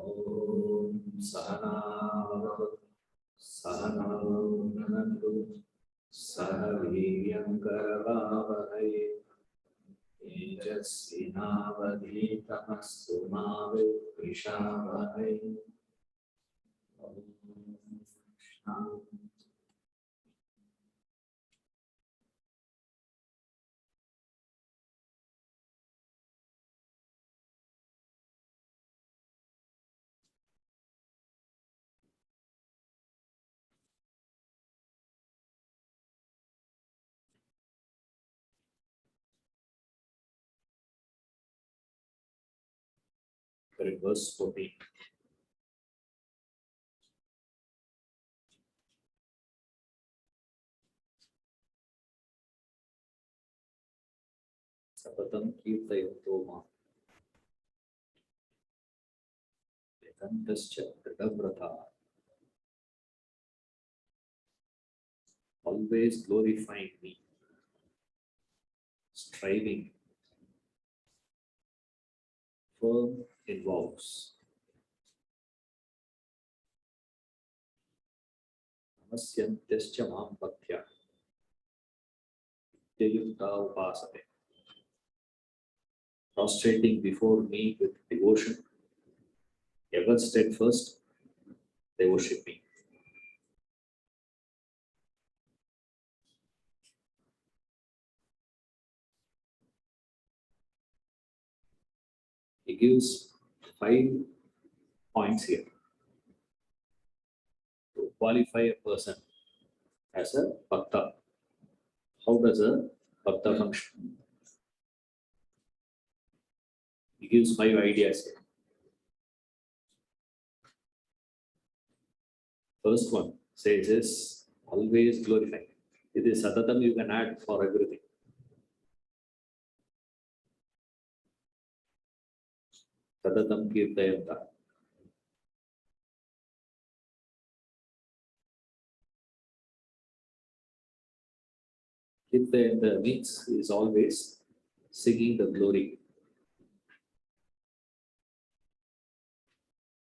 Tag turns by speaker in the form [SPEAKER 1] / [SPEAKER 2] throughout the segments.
[SPEAKER 1] Om Sahana Sahana Nadu Sahaviryam Karavavahai Tejasvinavadhitamastu ma Vidvishavahai. Om Shanti. Verse 14. Sapatam kirtayanto ma vedantascha kritavrata. Always glorifying me, striving, firm in vows. Namasyantascha mam bhaktya nityayukta upasate. Prostrating before me with devotion, ever steadfast, they worship me. He gives 5 points here to qualify a person as a bhakta. How does a bhakta function? He gives 5 ideas here. First one says is always glorifying. It is satatam, you can add for everything. Satatam kirtayanta. Kirtayanta means is always singing the glory.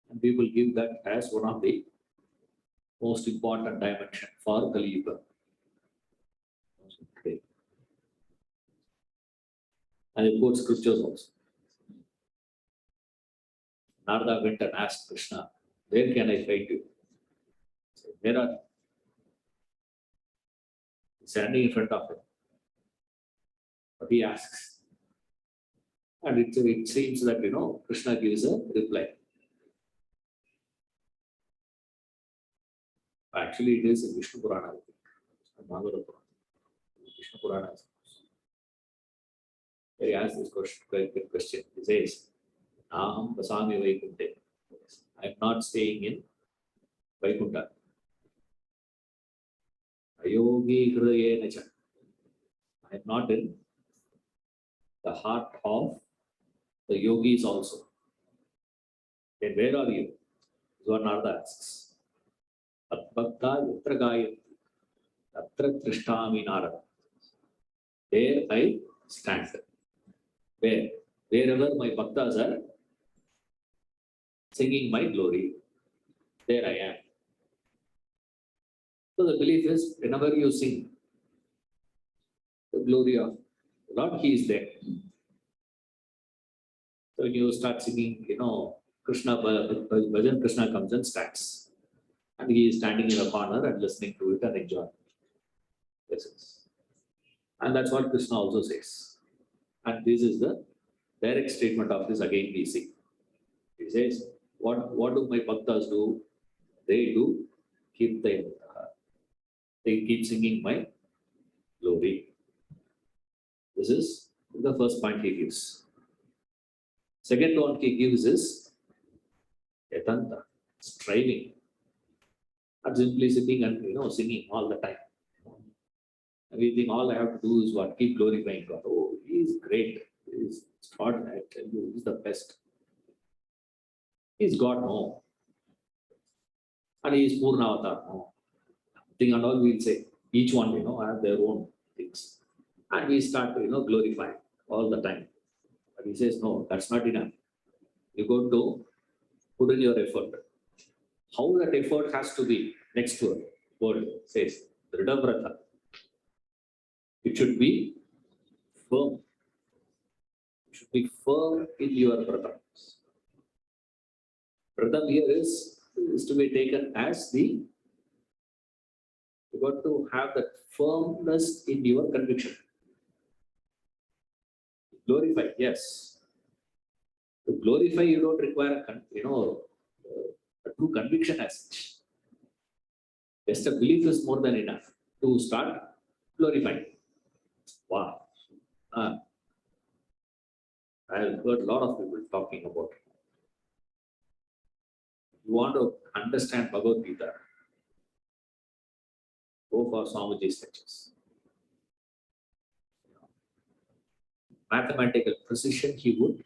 [SPEAKER 1] And we will give that as one of the most important dimension for Kali Yuga. Okay. And it quotes scriptures also. Narada went and asked Krishna, where can I find you? So, where are you? He's standing in front of him. But he asks. And it seems that, Krishna gives a reply. Actually, it is in Vishnu Purana, I think. Bhagavata Purana. Vishnu Purana. He asks this question. He says, Aham Vasami Vaikunte. I am not staying in Vaikunta. Ayogi Hridayena cha. I am not in the heart of the yogis also. Then where are you? Is what Narada asks. Atbhakta yatra gayanti, tatra trishtami Narada. There I stand. Where? Wherever my bhaktas are singing my glory, there I am. So the belief is, whenever you sing the glory of Lord, He is there. So when you start singing, Krishna, Bhajan, Krishna comes and stands. And he is standing in a corner and listening to it and enjoying. Yes. And that's what Krishna also says. And this is the direct statement of this again we see. He says, what do my bhaktas do? They do kirtayanta. They keep singing my glory. This is the first point he gives. Second one he gives is yatanta, striving. Not simply sitting and singing all the time. And we think all I have to do is what? Keep glorifying God. Oh, He is great. He is extraordinary. I tell you, He is the best. He is God, no. And He is Purnavatar, no. Thing and all we'll say. Each one, have their own things. And we start, glorifying all the time. But He says, no, that's not enough. You go to put in your effort. How that effort has to be, next word says, Dridhavrata. It should be firm. It should be firm in your Vratam. Vratam here is to be taken as the, you got to have that firmness in your conviction. Glorify, yes. To glorify, you don't require a true conviction as such. Just a belief is more than enough to start glorifying. Wow. I've heard a lot of people talking about it. You want to understand Bhagavad Gita, go for Swamiji's lectures. Mathematical precision, he would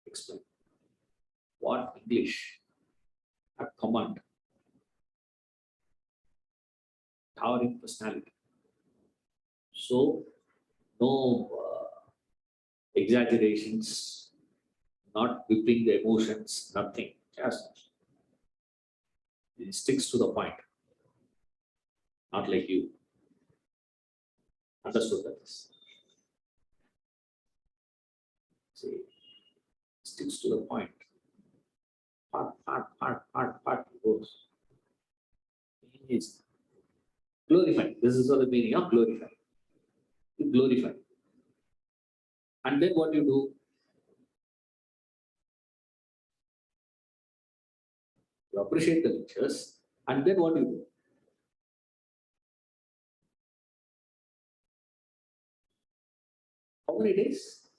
[SPEAKER 1] explain. What English? A command. Towering personality. So, no exaggerations, not whipping the emotions, nothing. Just it sticks to the point. Not like you. Understood that this. See, sticks to the point. Part goes. Is glorifying. This is the meaning of glorify. You glorify. And then what you do? You appreciate the lectures, and then what you do? How many days?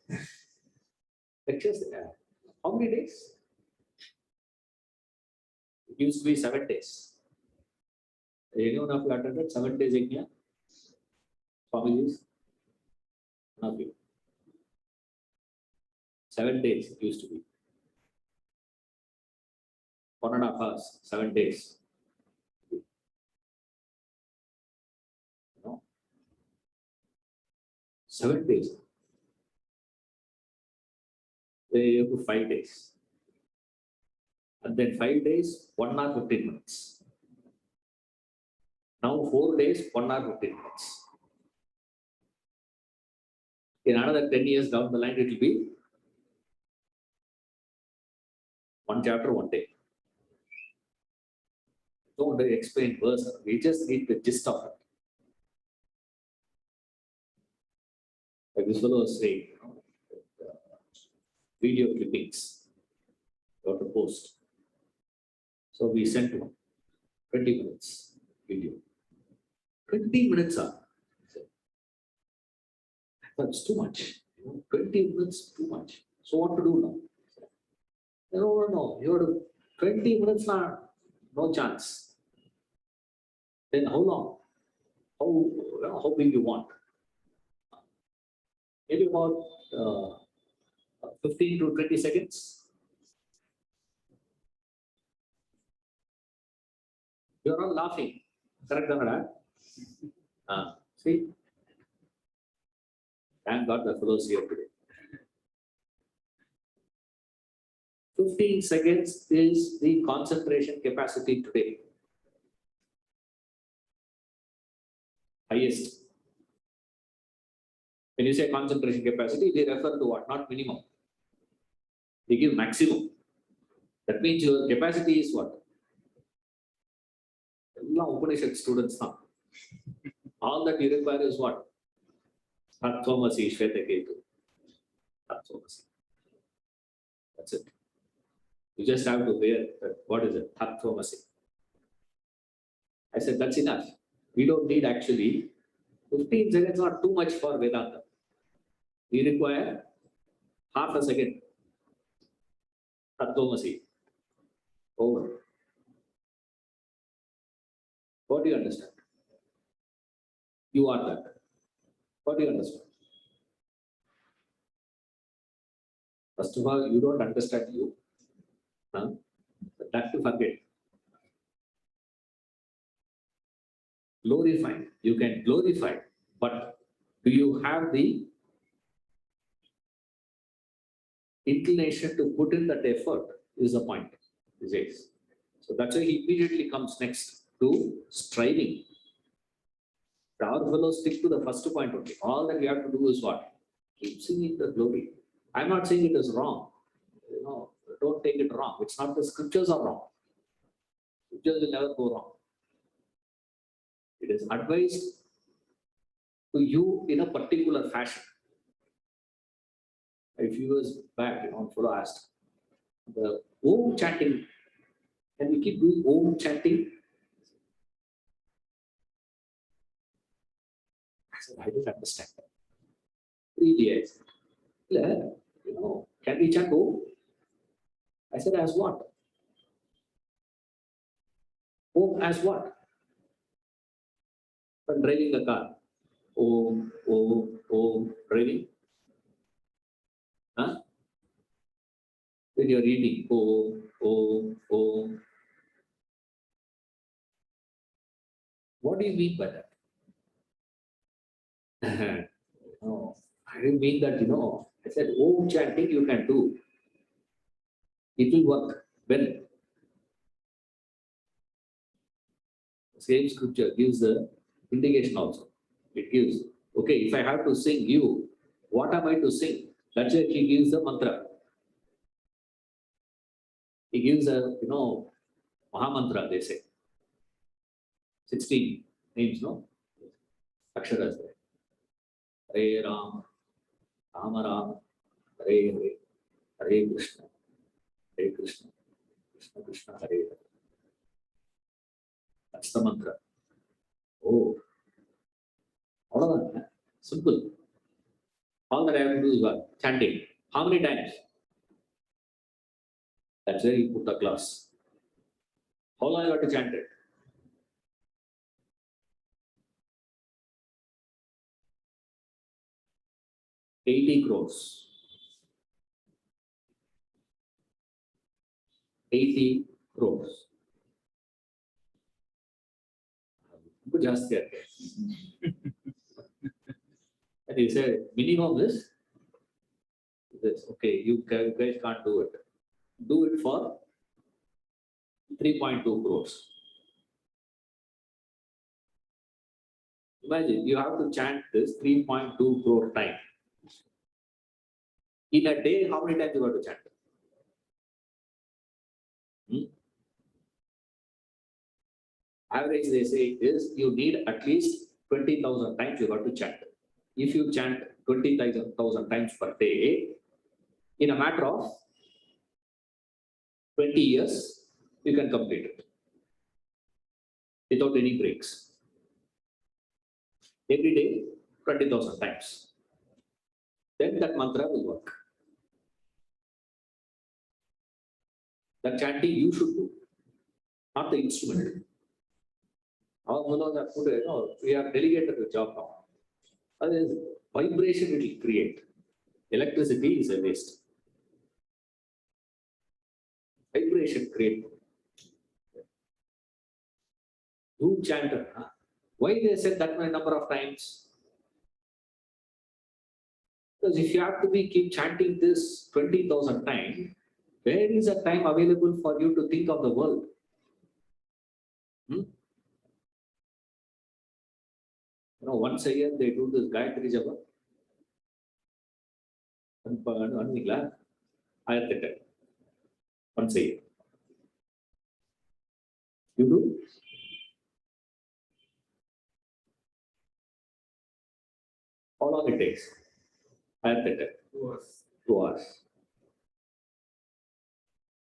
[SPEAKER 1] Lectures there. How many days? It used to be 7 days. Anyone of you attended 7 days in here? Families? None of you. 7 days it used to be. 1.5 hours, 7 days. No. 7 days. They have to 5 days. And then 5 days, 1 hour 15 minutes. Now 4 days, 1 hour 15 minutes. In another 10 years down the line, it will be 1 chapter, 1 day. Don't explain verse. We just need the gist of it. Like this fellow was saying, video clippings got to post. So we sent one 20 minutes video. 20 minutes are. That's too much. 20 minutes too much. So what to do now? No. You have to 20 minutes now. No chance. Then how long? How big you want? Maybe about 15 to 20 seconds. You're all laughing. Correct, Kannada? See? Thank God the fellows here today. 15 seconds is the concentration capacity today. Highest. When you say concentration capacity, they refer to what? Not minimum. They give maximum. That means your capacity is what? All Upanishad students now. All that you require is what? Tattvamasi Shvetaketu. Tattvamasi. That's it. You just have to wear that. What is it? Tattvamasi. I said, that's enough. We don't need actually 15 seconds, not too much for Vedanta. We require half a second. Tattvamasi. Over. What do you understand? You are that. What do you understand? First of all, you don't understand you. Huh? That to forget. Glorify. You can glorify, but do you have the inclination to put in that effort is the point, he says. So that's why he immediately comes next to striving. Our fellows stick to the first point only. All that we have to do is what? Keep singing the glory. I'm not saying it is wrong. Don't take it wrong. It's not the scriptures are wrong. Scriptures will never go wrong. It is advised to you in a particular fashion. A few years back, fellow asked, the Om chanting, can we keep doing Om chanting? I said, I don't understand that. Really, I said, can we chant Om? I said, as what? Om as what? When driving a car. Om, driving. Huh? When you're reading, Om. What do you mean by that? No, I didn't mean that, I said, Om chanting you can do. It will work. When? Same scripture gives the indication also. It gives, okay, if I have to sing you, what am I to sing? That's why he gives the mantra. He gives a, Maha mantra, they say. 16 names, no? Aksharas there. Hare Ram, Rama Ram, Hare Hare, Hare Krishna, Hare Krishna, Krishna Krishna, Hare Hare. That's the mantra. Oh, all of that. Simple. All that I have to do is what? Chanting. How many times? That's where you put the class. How long you have to chant it? 80 crores. 80 crores. Just there. And he said, minimum is this. Okay, you guys can't do it. Do it for 3.2 crores. Imagine you have to chant this 3.2 crore times. In a day, how many times you have to chant? Average, they say, is you need at least 20,000 times you have to chant. If you chant 20,000 times per day, in a matter of 20 years, you can complete it without any breaks. Every day, 20,000 times. Then that mantra will work. That chanting you should do, not the instrument. Our fellows have put, we have delegated the job now. That is vibration it will create. Electricity is a waste. Vibration create. You chanter. Why they said that many number of times? Because if you have to keep chanting this 20,000 times, where is the time available for you to think of the world? Once a year they do this Gayatri Japa. Once a year. You do? How long it takes? 2 hours.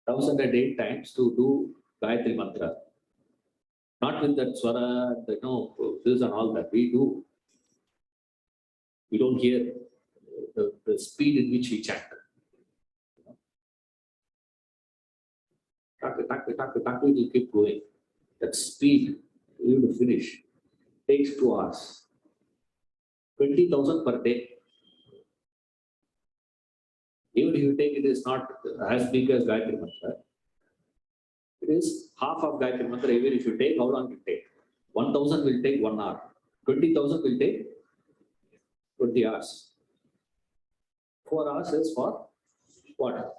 [SPEAKER 1] 1,008 times to do Gayatri Mantra. Not with that swara, this and all that. We do. We don't hear the speed in which we chant. You keep going. That speed, you have to finish. Takes 2 hours. 20,000 per day. Even if you take it is not as big as Gayatri Mantra. It is half of Gayatri Mantra. Even if you take, how long it will take? 1,000 will take 1 hour. 20,000 will take 20 hours. 4 hours is for what?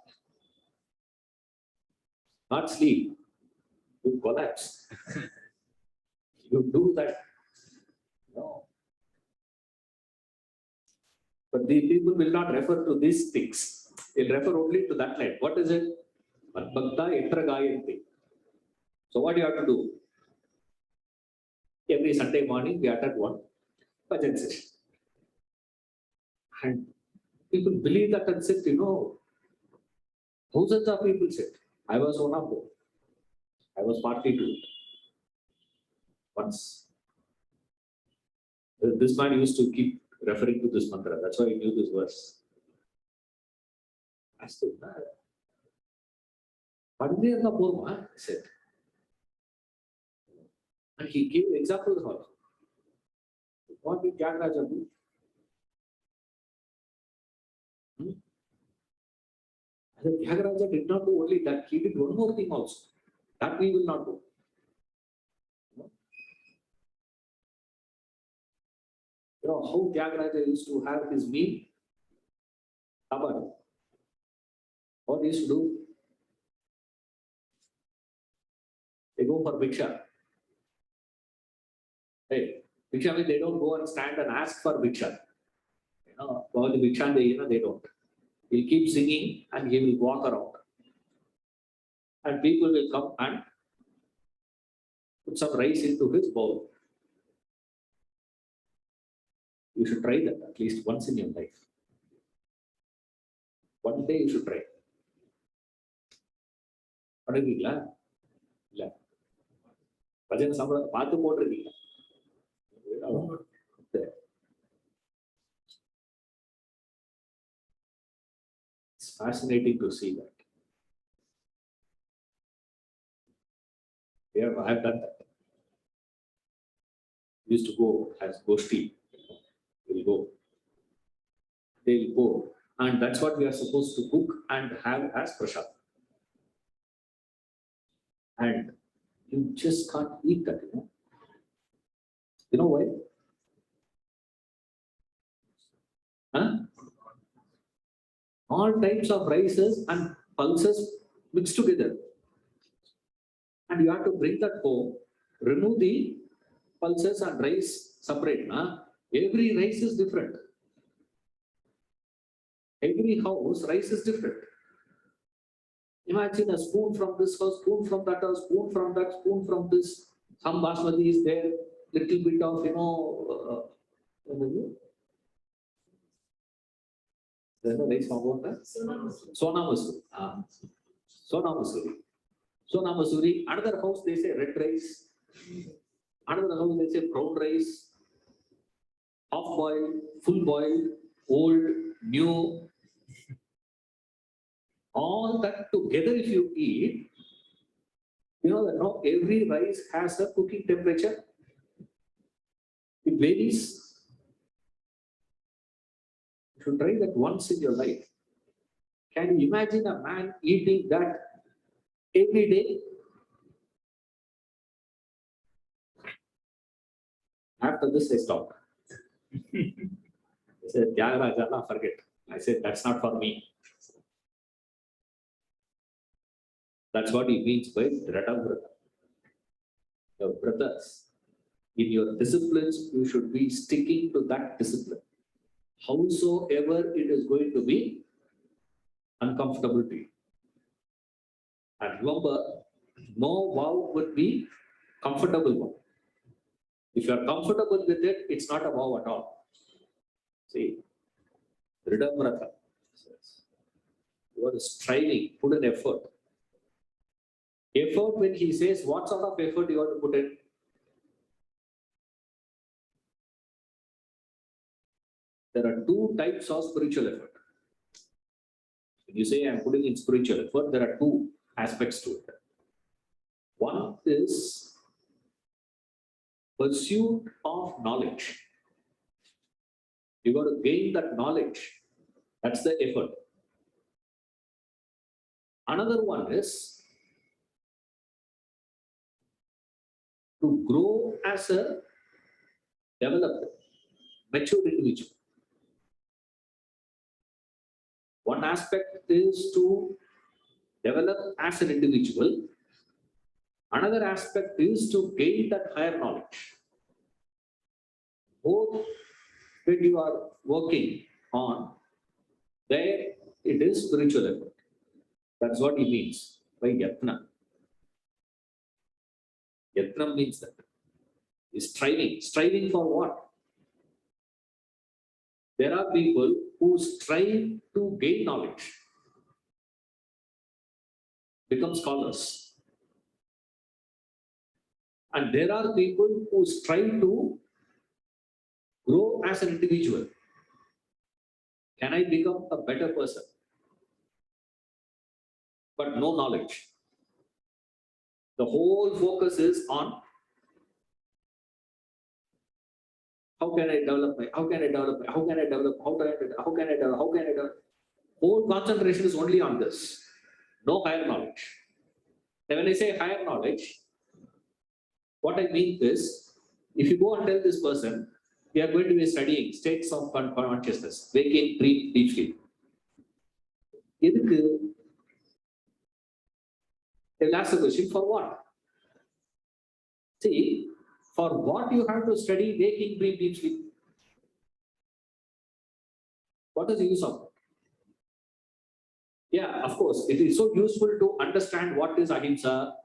[SPEAKER 1] not sleep. You collapse. You do that. No. But the people will not refer to these things. They'll refer only to that line. What is it? Bhakta etra gayanti. So what do you have to do? Every Sunday morning we attend one bhajan session. And people believe that and sit, thousands of people sit. I was one of them. I was party to it. Once. This man used to keep referring to this mantra. That's why I knew this verse. I said, I said. And he gave examples also. What did Tyagaraja do? And Tyagaraja did not do only that. He did one more thing also. That we will not do. You know how Tyagaraja used to have his meal? Tabar. What he used to do? They go for Bhiksha. Hey, Bhiksha means they don't go and stand and ask for Bhiksha. About the Bhiksha, they don't. He'll keep singing and he will walk around. And people will come and put some rice into his bowl. You should try that at least once in your life. One day you should try. பண்ணுவீங்களா? இல்ல. பஜனை சம்பளம் பார்த்து போட்டிருக்கீங்க. It's fascinating to see that. Yeah, I've done that. We used to go as Goshti. We'll go. They'll go. And that's what we are supposed to cook and have as prasad. And you just can't eat that, You know why? Huh? All types of rices and pulses mixed together. And you have to bring that home, remove the pulses and rice separate. Every rice is different. Every house, rice is different. Imagine a spoon from this house, spoon from that house, spoon from that, spoon from this. Some basmati is there, little bit of, rice from Sona Masuri. Sona Masuri. Sona Masuri. Another house they say red rice. Another house they say brown rice. Half boiled, full boiled, old, new. All that together, if you eat, you know that every rice has a cooking temperature. It varies. You should try that once in your life. Can you imagine a man eating that every day? After this, I stopped. I said, Tyagaraja, forget. I said, that's not for me. That's what he means by Dradavrata. Your brothers, in your disciplines, you should be sticking to that discipline. Howsoever it is going to be uncomfortable to you. And remember, no vow would be comfortable one. If you are comfortable with it, it's not a vow at all. See, Dradavrata. You are striving, put an effort. Effort, when he says, what sort of effort you have to put in? There are two types of spiritual effort. When you say I'm putting in spiritual effort, there are two aspects to it. One is pursuit of knowledge. You got to gain that knowledge. That's the effort. Another one is to grow as a developed, mature individual. One aspect is to develop as an individual. Another aspect is to gain that higher knowledge. Both when you are working on, there it is spiritual effort. That's what he means by yatna. Yatnam means that. Striving. Striving for what? There are people who strive to gain knowledge, become scholars. And there are people who strive to grow as an individual. Can I become a better person? But no knowledge. The whole focus is on how can I develop my, how can I develop my, how can I develop, how can I develop, how can I develop, how can I develop. Whole concentration is only on this. No higher knowledge. And when I say higher knowledge, what I mean is, if you go and tell this person, we are going to be studying states of consciousness, waking, dream, deep sleep. They'll ask the question, for what? See, for what you have to study waking, dream, deep sleep? What is the use of it? Yeah, of course, it is so useful to understand what is ahimsa.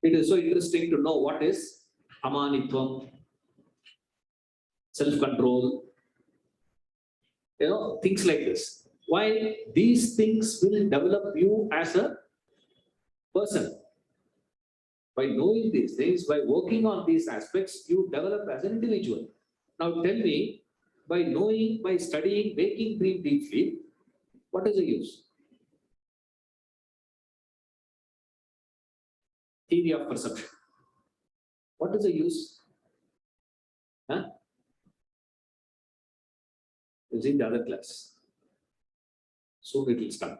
[SPEAKER 1] It is so interesting to know what is amanitvam, self-control, things like this. Why? These things will develop you as a person. By knowing these things, by working on these aspects, you develop as an individual. Now tell me, by knowing, by studying waking, dream, deep sleep, what is the use? Theory of perception. What is the use? Huh? It's in the other class. Soon it will start.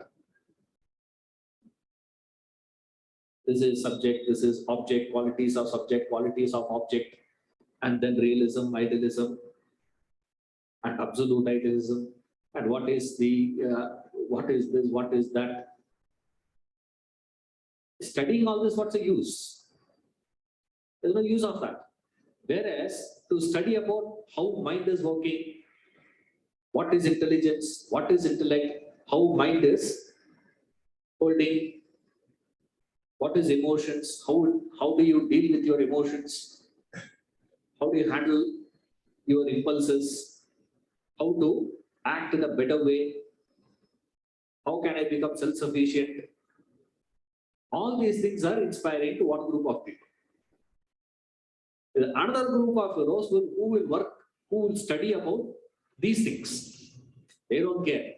[SPEAKER 1] This is subject, this is object, qualities of subject, qualities of object, and then realism, idealism, and absolute idealism, and what is the, what is this, what is that. Studying all this, what's the use? There's no use of that. Whereas to study about how mind is working, what is intelligence, what is intellect, how mind is holding, what is emotions, how do you deal with your emotions, how do you handle your impulses, how to act in a better way, how can I become self-sufficient. All these things are inspiring to one group of people. Another group of heroes who will work, who will study about these things. They don't care.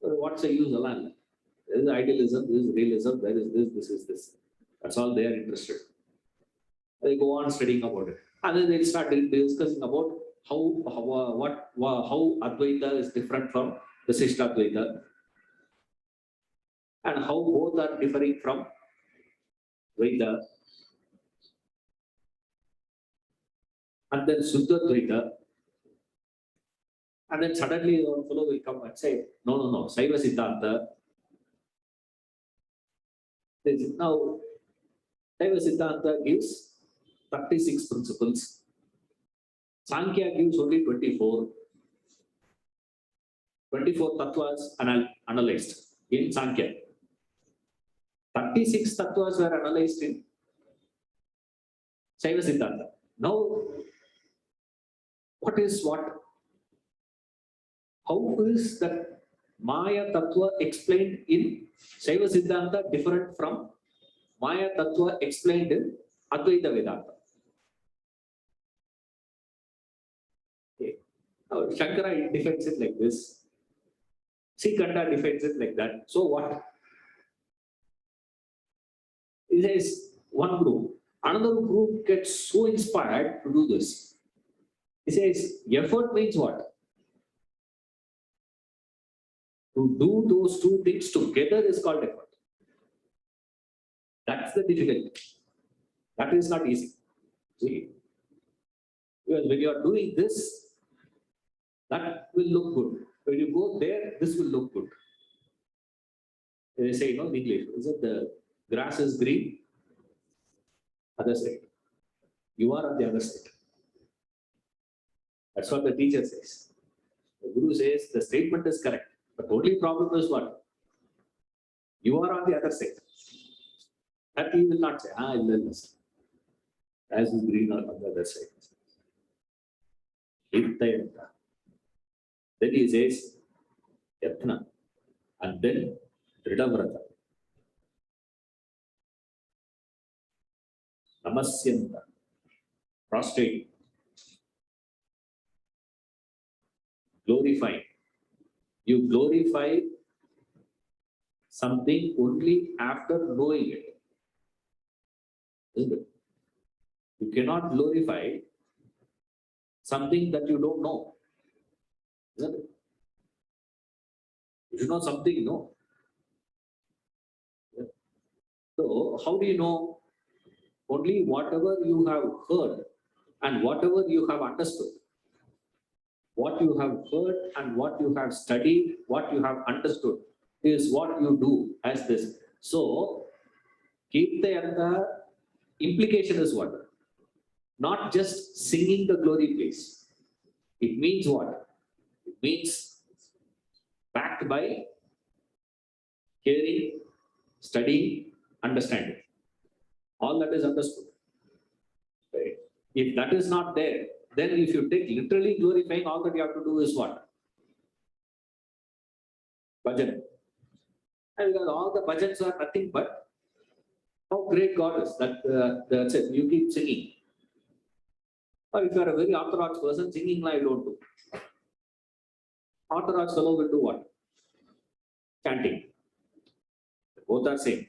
[SPEAKER 1] What's the use of land? There is idealism, there is realism, there is this is this. That's all they are interested. They go on studying about it. And then they'll start discussing about how Advaita is different from the Sishta Advaita, and how both are differing from Dvaita. And then Suddha Dvaita. And then suddenly one fellow will come and say, no, Saiva Siddhanta. Now, Saiva Siddhanta gives 36 principles. Sankhya gives only 24. 24 tattvas analyzed in Sankhya. 36 tattvas were analyzed in Saiva Siddhanta. Now, what is what? How is that Maya Tattva explained in Saiva Siddhanta different from Maya Tattva explained in Advaita Vedanta? Okay. Now, Shankara defines it like this. Sikanda defines it like that. So what? He says one group. Another group gets so inspired to do this. He says effort means what? To do those two things together is called effort. That's the difficulty. That is not easy. See, because when you are doing this, that will look good. When you go there, this will look good. They say, in English, is it the grass is green? Other side. You are on the other side. That's what the teacher says. The Guru says the statement is correct. But the only problem is what? You are on the other side. That he will not say, as is green on the other side. Then he says, Yatna, and then Ridavrata. Namasyanta, prostrate, glorify. You glorify something only after knowing it. Isn't it? You cannot glorify something that you don't know. Isn't it? If you know something, no. So, how do you know? Only whatever you have heard and whatever you have understood. What you have heard and what you have studied, what you have understood is what you do as this. So, Kirtayanta implication is what? Not just singing the glory place. It means what? It means backed by hearing, studying, understanding. All that is understood. Right? If that is not there, then if you take literally glorifying, all that you have to do is what? Bhajan. And because all the bhajans are nothing but how great God is. That's it. You keep singing. Or if you are a very orthodox person, singing I don't do. Orthodox fellow will do what? Chanting. Both are same.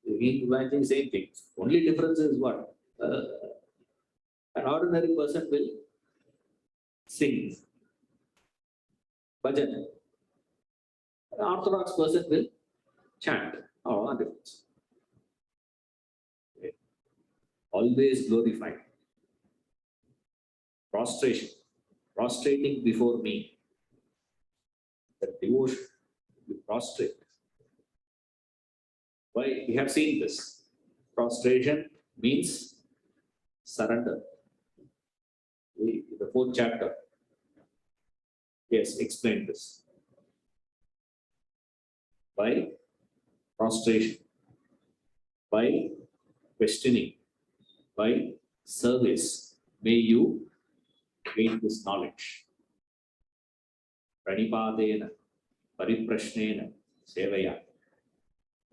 [SPEAKER 1] Imagine same thing. Only difference is what? An ordinary person will sing. Bhajan. An orthodox person will chant. All difference. Okay. Always glorify. Prostration. Prostrating before me. The devotion. You prostrate. Why? We have seen this. Prostration means surrender. The 4th chapter. Yes, explain this. By prostration, by questioning, by service, may you gain this knowledge. Pranipadena, pariprashnena, sevaya,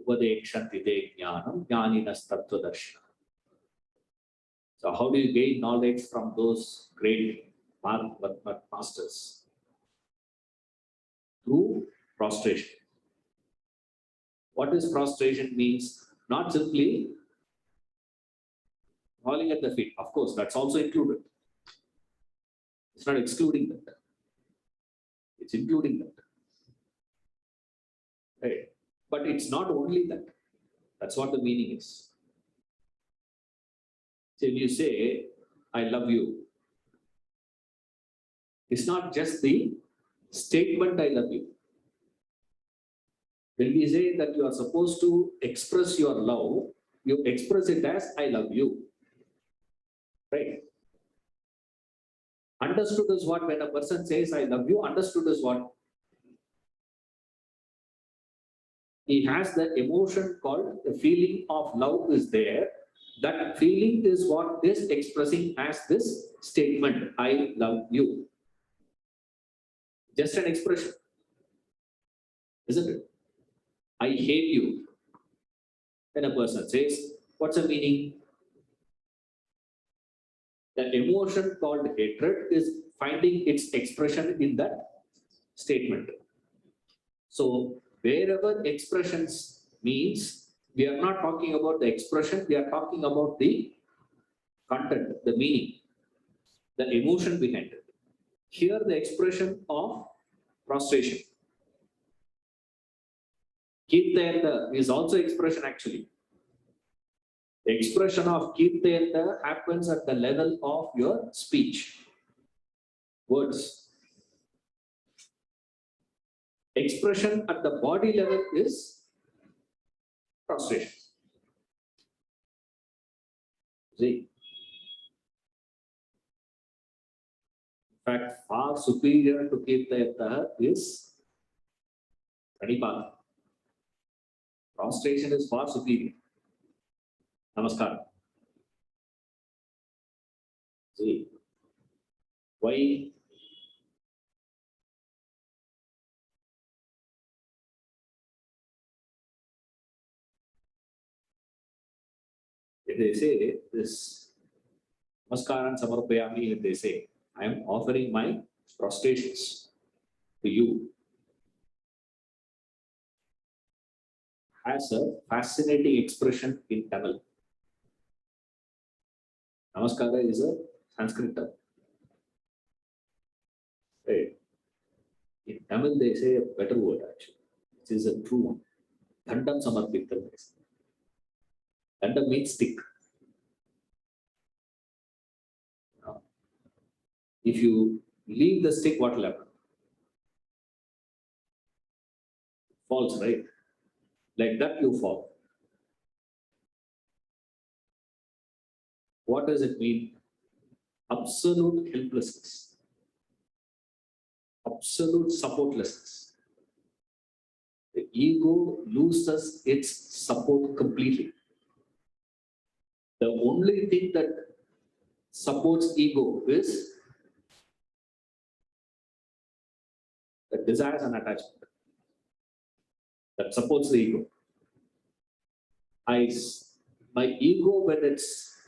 [SPEAKER 1] upadekshanti te jnanam, jnaninas tattvadarshana. So how do you gain knowledge from those great masters? Through prostration. What is prostration means? Not simply falling at the feet. Of course, that's also included. It's not excluding that. It's including that. Right? But it's not only that. That's what the meaning is. So when you say, I love you, it's not just the statement, I love you. When we say that you are supposed to express your love, you express it as, I love you. Right? Understood is what? When a person says, I love you, understood is what? He has the emotion called the feeling of love is there. That feeling is what is expressing as this statement, I love you. Just an expression. Isn't it? I hate you. When a person says, what's the meaning? The emotion called hatred is finding its expression in that statement. So, wherever expressions means, we are not talking about the expression, we are talking about the content, the meaning, the emotion behind it. Here, the expression of prostration. Kirtayanta is also expression actually. The expression of Kirtayanta happens at the level of your speech, words. Expression at the body level is prostration. See, in fact, far superior to Kirtayatah is Pranipata. Prostration is far superior. Namaskar. See, why? They say this Namaskaran Samarpayami, they say, I am offering my prostrations to you. Has a fascinating expression in Tamil. Namaskara is a Sanskrit term. Right. In Tamil, they say a better word actually, which is a true one. Dandam Samarpitam. Dandam means stick. If you leave the stick, what will happen? Falls, right? Like that, you fall. What does it mean? Absolute helplessness, absolute supportlessness. The ego loses its support completely. The only thing that supports ego is the desires and attachment. That supports the ego. My ego, when it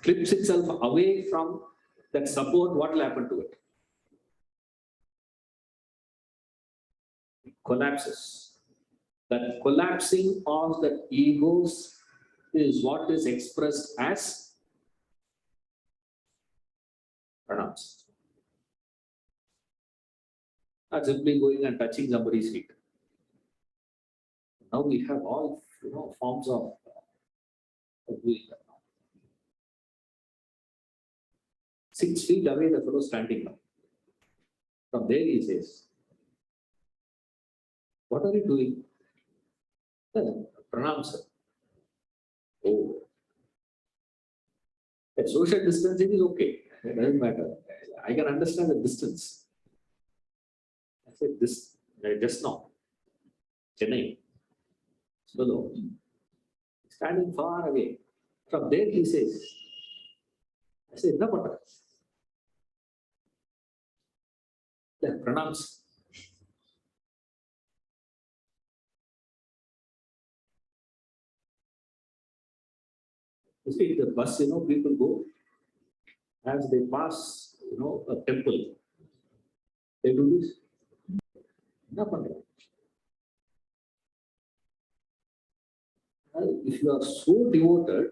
[SPEAKER 1] clips itself away from that support, what will happen to it? It collapses. That collapsing of the egos is what is expressed as pronounced. Not simply going and touching somebody's feet. Now we have all forms of doing that now. 6 feet away, the fellow standing now. From there he says, what are you doing? Pranam, sir. Oh. At social distancing is okay. It doesn't matter. I can understand the distance. I said this just now. Chennai. Fellow. Standing far away. From there he says, I said, no matter. Then pronounce. You see, the bus, people go as they pass, a temple. They do this. No matter. If you are so devoted,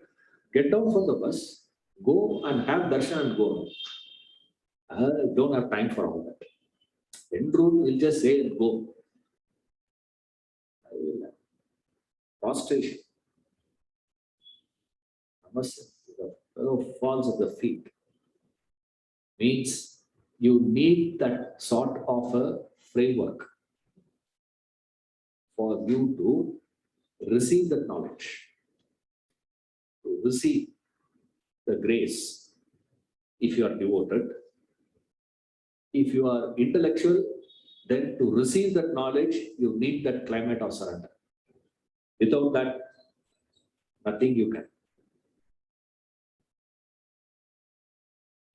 [SPEAKER 1] get down from the bus, go and have darshan and go. I don't have time for all that. End rule will just say and go. Prostration. The fellow falls at the feet. Means you need that sort of a framework for you to receive that knowledge, to receive the grace. If you are devoted, if you are intellectual, then to receive that knowledge, you need that climate of surrender. Without that, nothing you can.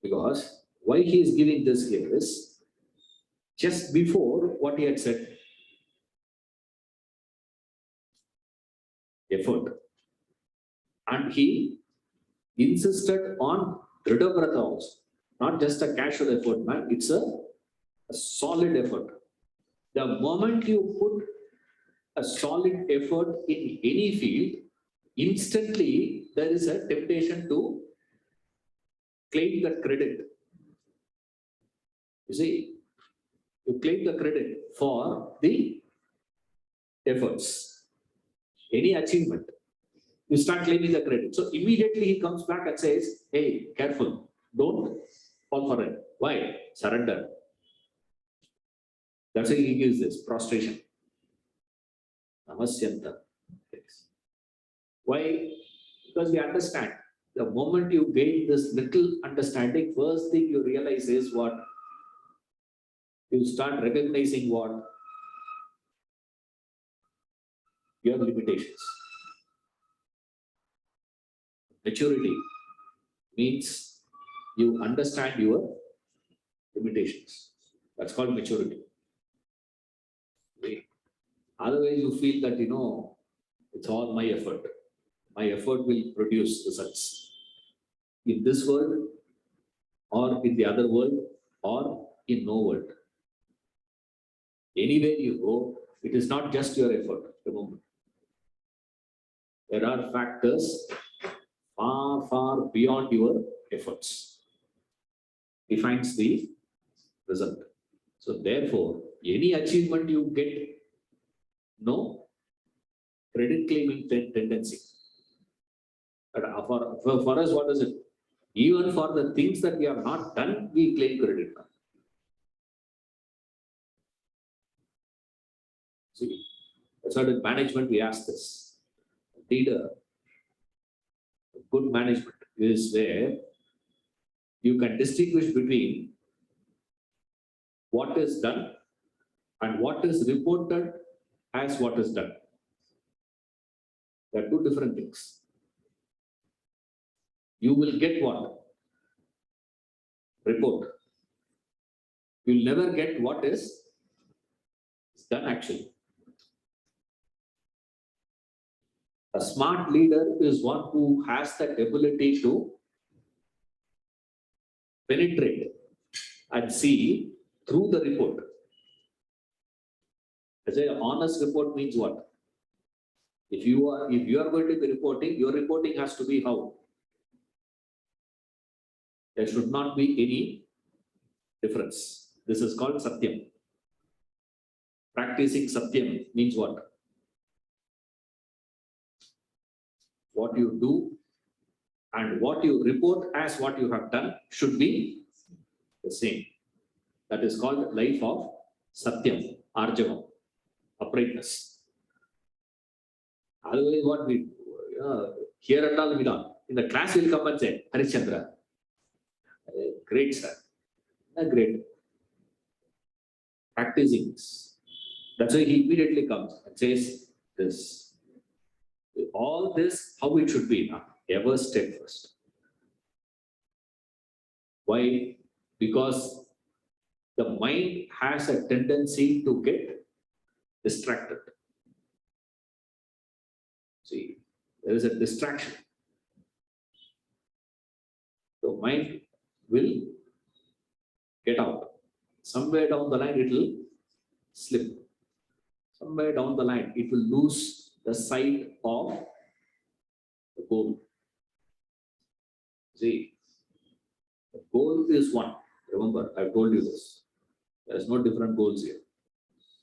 [SPEAKER 1] Because why he is giving this here is just before what he had said. Effort. And he insisted on Dridhavrata also. Not just a casual effort, man. It's a solid effort. The moment you put a solid effort in any field, instantly there is a temptation to claim the credit. You see, you claim the credit for the efforts, any achievement. You start claiming the credit. So immediately he comes back and says, hey, careful, don't fall for it. Why? Surrender. That's why he gives this prostration. Namasyanta. Why? Because we understand. The moment you gain this little understanding, first thing you realize is what? You start recognizing what? Your limitations. Maturity means you understand your limitations. That's called maturity. Okay. Otherwise, you feel that, it's all my effort. My effort will produce results. In this world, or in the other world, or in no world. Anywhere you go, it is not just your effort. Remember, there are factors far, far beyond your efforts. Defines the result. So therefore, any achievement you get, no credit claiming tendency. But for us, what is it? Even for the things that we have not done, we claim credit. See, that's why in management we ask this. Leader, good management is where you can distinguish between what is done and what is reported as what is done. There are two different things. You will get what? Report. You'll never get what is done actually. A smart leader is one who has that ability to penetrate and see through the report. I say honest report means what? If you are going to be reporting, your reporting has to be how? There should not be any difference. This is called Satyam. Practicing Satyam means what? What you do and what you report as what you have done should be the same. That is called life of Satyam, Arjavam, uprightness. Otherwise, what we here and all we don't. In the class, we'll come and say, Harishchandra, great sir, great. Practicing this. That's why he immediately comes and says this. All this, how it should be now, ever steadfast. Why? Because the mind has a tendency to get distracted. See, there is a distraction. The mind will get out. Somewhere down the line, it will slip. Somewhere down the line, it will lose the sight of the goal. See, the goal is one. Remember, I told you this. There is no different goals here.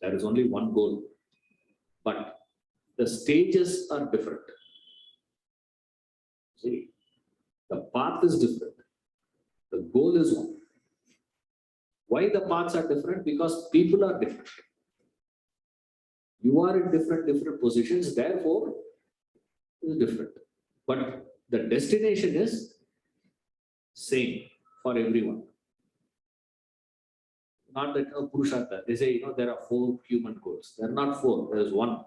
[SPEAKER 1] There is only one goal. But the stages are different. See, the path is different. The goal is one. Why the paths are different? Because people are different. You are in different positions, therefore, it is different. But the destination is same for everyone. Not that Purushartha. They say, there are 4 human goals. There are not 4. There is one.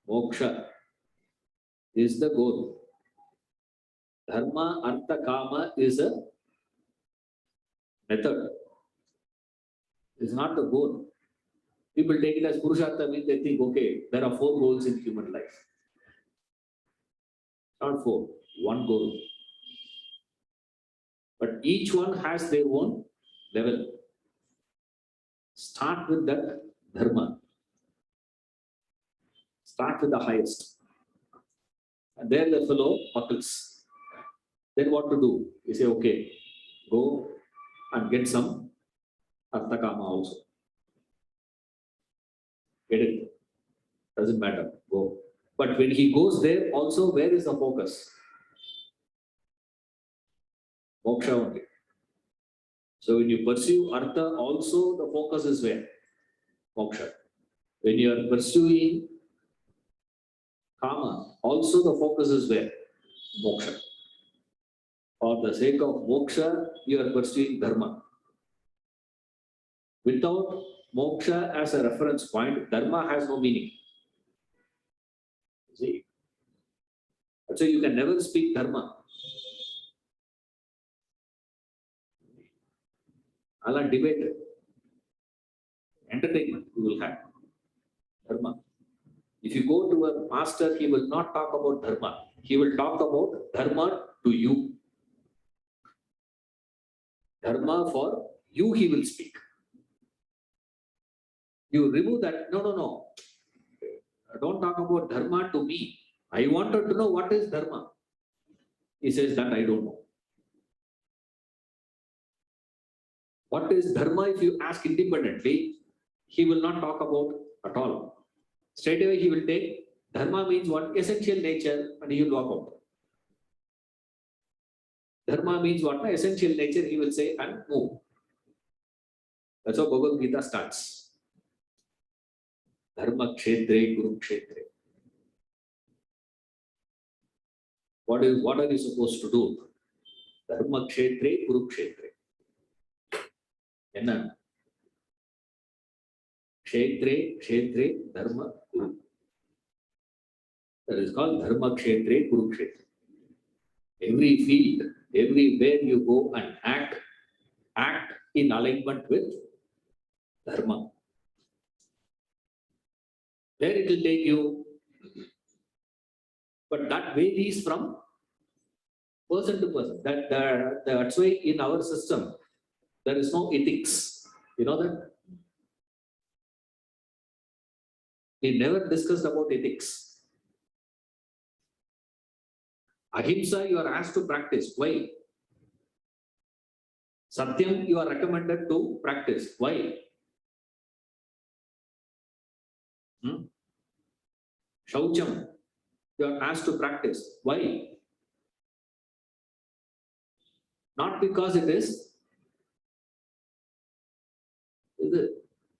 [SPEAKER 1] Moksha is the goal. Dharma, Artha, Kama is a method. It's not the goal. People take it as Purushartha means they think, okay, there are 4 goals in human life. Not 4, one goal. But each one has their own level. Start with that dharma. Start with the highest. And then the fellow buckles. Then what to do? You say, okay, go and get some Artha Kama also. Get it. Doesn't matter. Go. But when he goes there, also, where is the focus? Moksha only. So when you pursue Artha, also the focus is where? Moksha. When you are pursuing Kama, also the focus is where? Moksha. For the sake of moksha, you are pursuing dharma. Without moksha as a reference point, dharma has no meaning. See? So you can never speak dharma. Allah debate, entertainment you will have. Dharma. If you go to a master, he will not talk about dharma. He will talk about dharma to you. Dharma for you he will speak. You remove that. No. Don't talk about dharma to me. I wanted to know what is dharma. He says that I don't know. What is dharma if you ask independently, he will not talk about at all. Straight away he will take dharma means what? Essential nature, and he will walk out. Dharma means what? Essential nature, he will say and move. That's how Bhagavad Gita starts. Dharma kshetre, guru kshetre. What are you supposed to do? Dharma kshetre, guru kshetre. Enna? Kshetre, dharma, guru. That is called dharma kshetre, guru kshetre. Every field, everywhere you go and act in alignment with dharma. There it will take you, but that varies from person to person. That's why in our system there is no ethics. You know that? We never discussed about ethics. Ahimsa you are asked to practice. Why? Satyam you are recommended to practice. Why? Shaucham you are asked to practice. Why? Not because it is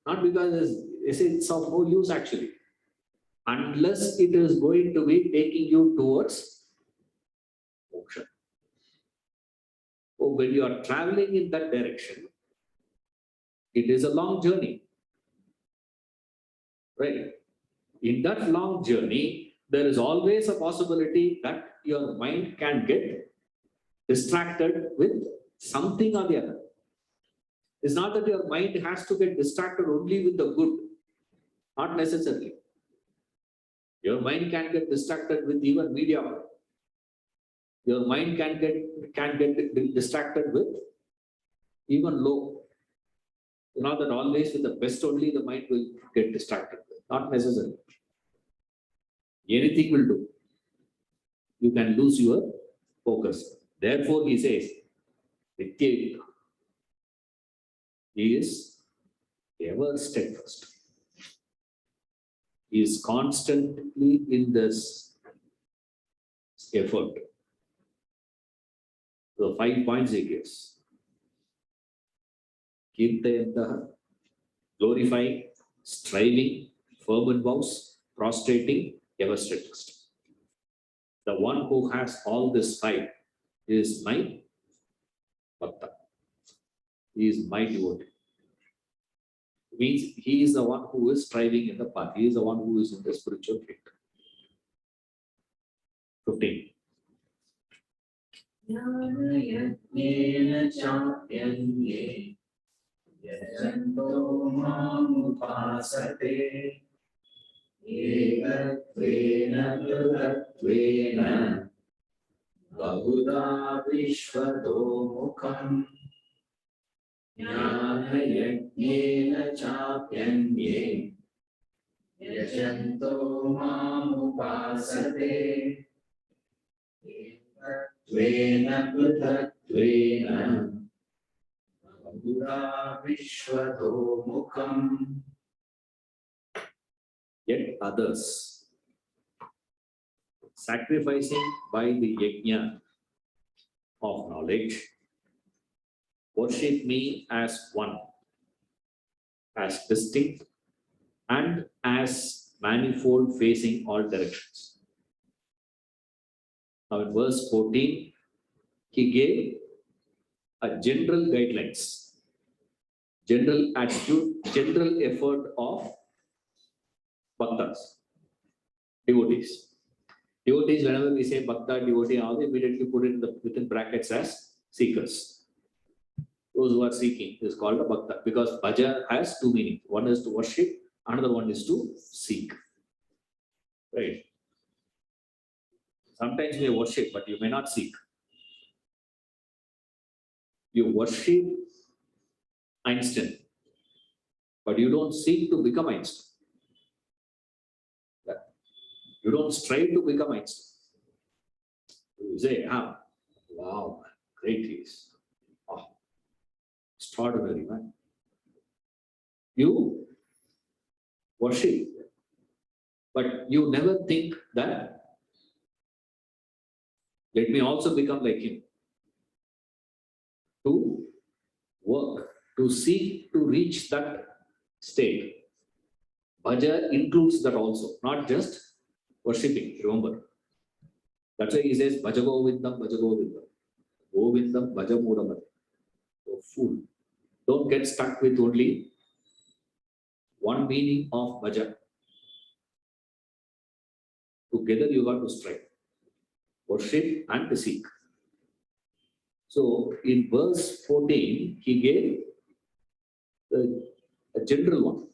[SPEAKER 1] not because it's of no use actually, unless it is going to be taking you towards moksha. So when you are traveling in that direction, it is a long journey, right? In that long journey, there is always a possibility that your mind can get distracted with something or the other. It's not that your mind has to get distracted only with the good, not necessarily. Your mind can get distracted with even mediocre. Your mind can get distracted with even low. Not that always with the best only the mind will get distracted with. Not necessarily. Anything will do. You can lose your focus. Therefore, he says, Nitya he is ever steadfast. He is constantly in this effort. The 5 points he gives. Kirtayantaha, glorifying, striving, firm in vows, prostrating, ever steadfast. The one who has all this 5 is my Bhakta. He is my devotee. Means he is the one who is striving in the path. He is the one who is in the spiritual field. 15.
[SPEAKER 2] Bahuda Vishwado Mukham Jnana Yajnena Chapyanye Yashanto Mam Upasate Tvena Pruthaktvena Bahuda Vishwado Mukham.
[SPEAKER 1] Yet others, sacrificing by the yajna of knowledge, worship me as one, as distinct, and as manifold facing all directions. Now in verse 14, he gave a general guidelines, general attitude, general effort of bhaktas, devotees. Devotees, whenever we say bhakta, devotee, all immediately put it within brackets as seekers. Those who are seeking is called a bhakta because bhaja has two meanings. One is to worship, another one is to seek. Right? Sometimes you may worship, but you may not seek. You worship Einstein, but you don't seek to become Einstein. Yeah. You don't strive to become Einstein. You say, wow, great he is. Oh, extraordinary, man. You worship, but you never think that let me also become like him. To work, to seek to reach that state. Bhaja includes that also, not just worshipping, remember. That's why he says, Bhaja Govindam, Bhaja Govindam. Govindam, Bhaja Mudamad. So, fool. Don't get stuck with only one meaning of Bhaja. Together you have to strive. Worship and to seek. So, in verse 14, he gave a general one,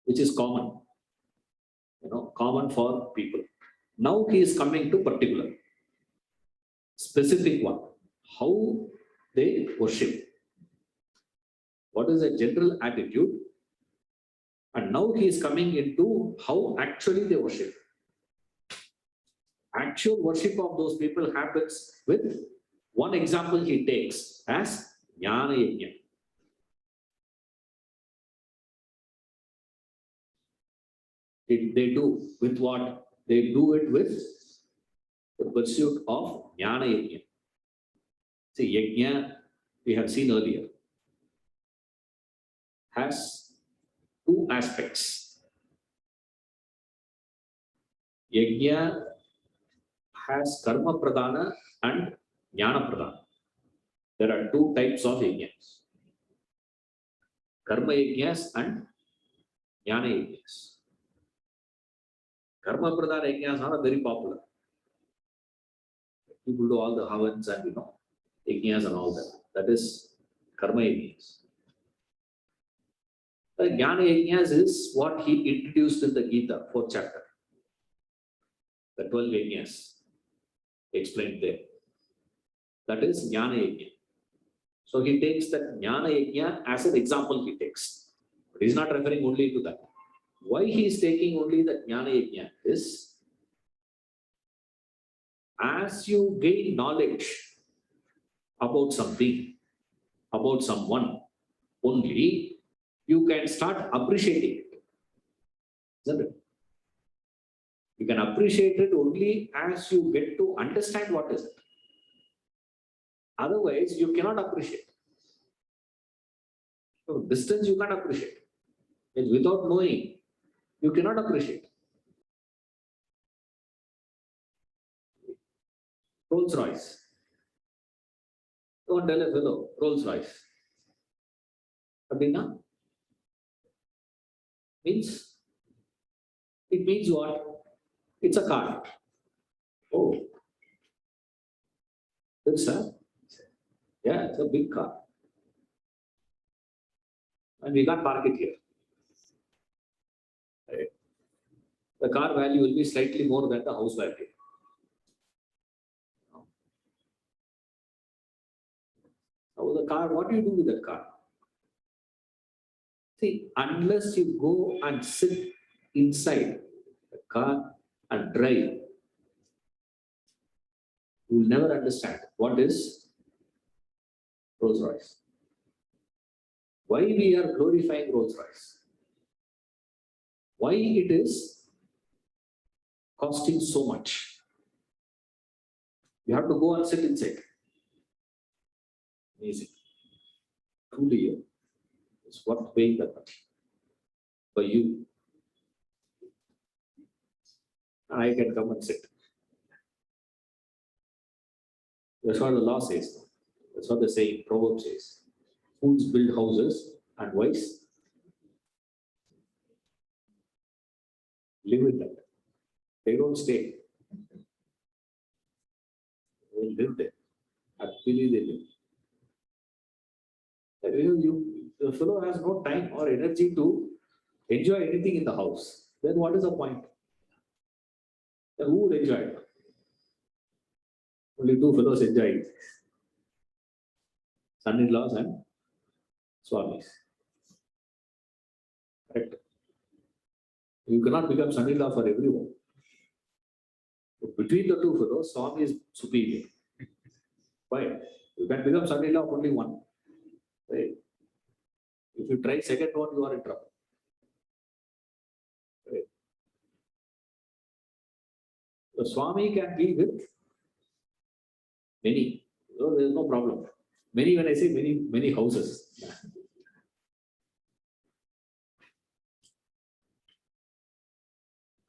[SPEAKER 1] which is common, common for people. Now he is coming to particular, specific one, how they worship. What is a general attitude? And now he is coming into how actually they worship. Actual worship of those people happens with one example he takes as Jnana Yajna. They do with what? They do it with the pursuit of Jnana Yajna. See, Yajna, we have seen earlier, has two aspects. Yajna has Karma Pradhana and Jnana Pradhana. There are two types of yajnas. Karma yajnas and Jnana yajnas. Karma Pradhana yajnas are very popular. People do all the havans and yajnas and all that. That is Karma yajnas. The Jnana yajnas is what he introduced in the Gita, 4th chapter. The 12 yajnas explained there. That is Jnana yajna. So he takes that Jnana yajna as an example he takes. But he's not referring only to that. Why he is taking only the Jnana yajna is, as you gain knowledge about something, about someone, only you can start appreciating it. Isn't it? You can appreciate it only as you get to understand what is it. Otherwise, you cannot appreciate. So distance you can't appreciate. And without knowing, you cannot appreciate. Rolls Royce. Don't tell a fellow, Rolls Royce. Abhina? Means, it means what? It's a car. Oh, it's yeah, it's a big car. And we can't park it here. Right? The car value will be slightly more than the house value. Now the car, what do you do with that car? See, unless you go and sit inside the car and drive, you will never understand what is Rolls Royce. Why we are glorifying Rolls Royce? Why it is costing so much? You have to go and sit inside. Amazing. Truly, it's worth paying that much for you. And I can come and sit. That's what the law says. That's what the saying, proverb says. Fools build houses and wise live with that. They don't stay. They live there. Happily they live. The fellow has no time or energy to enjoy anything in the house. Then what is the point? Then who will enjoy it? Only two fellows enjoy it. Son-in-laws and swamis. Correct? You cannot become son-in-law for everyone. Between the two fellows, swami is superior. Why? You can become son-in-law of only one. Right? If you try second one, you are in trouble. Right? The swami can be with many. So there is no problem. Many, when I say many houses.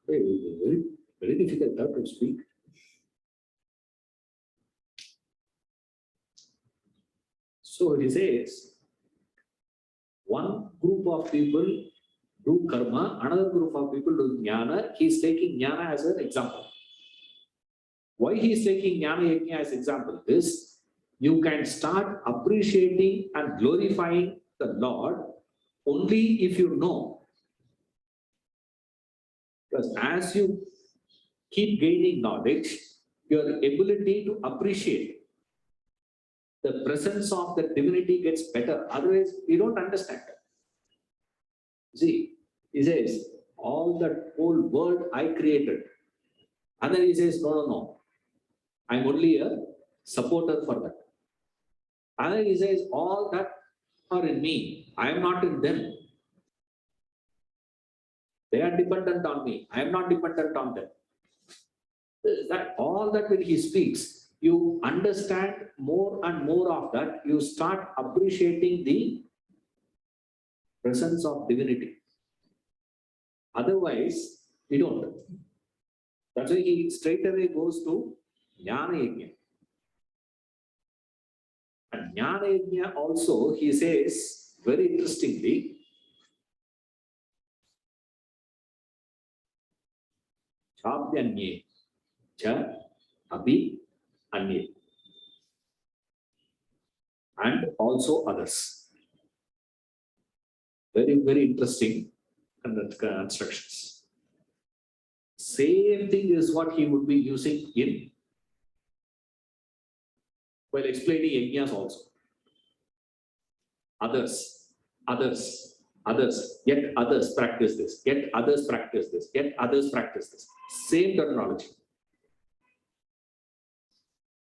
[SPEAKER 1] Very, very difficult to speak. So he says, one group of people do karma, another group of people do jnana. He's taking jnana as an example. Why he's taking jnana yajna as example? This, you can start appreciating and glorifying the Lord only if you know. Because as you keep gaining knowledge, your ability to appreciate the presence of the divinity gets better. Otherwise, we don't understand. See, he says, all that whole world I created. And then he says, no. I'm only a supporter for that. And then he says, all that are in me. I am not in them. They are dependent on me. I am not dependent on them. That all that when he speaks, you understand more and more of that. You start appreciating the presence of divinity. Otherwise, we don't. That's why he straight away goes to Jnana Yajna. And Jnana Yajna also, he says very interestingly, Chapyanye cha abhi anye. And also others. Very, very interesting constructions. Same thing is what he would be using in while explaining yajnas also. Others, yet others practice this, yet others practice this, yet others practice this. Same terminology.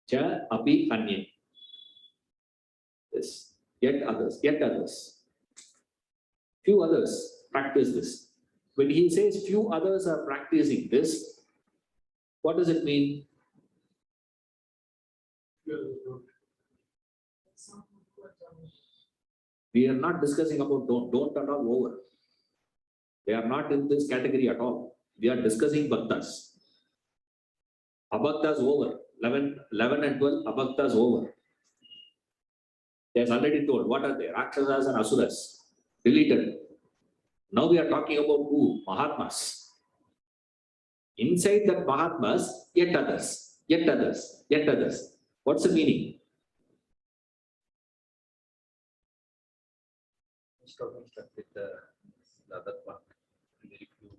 [SPEAKER 1] Cha abhi anye. This, yet others. Few others practice this. When he says few others are practicing this, what does it mean? We are not discussing about don't at all over. They are not in this category at all. We are discussing bhaktas. Abhaktas over. 11 and 12, abhaktas over. He has already told what are they? Rakshasas and asuras. Deleted. Now we are talking about who? Mahatmas. Inside that Mahatmas, yet others. What's the meaning?
[SPEAKER 3] With the other one. Very few.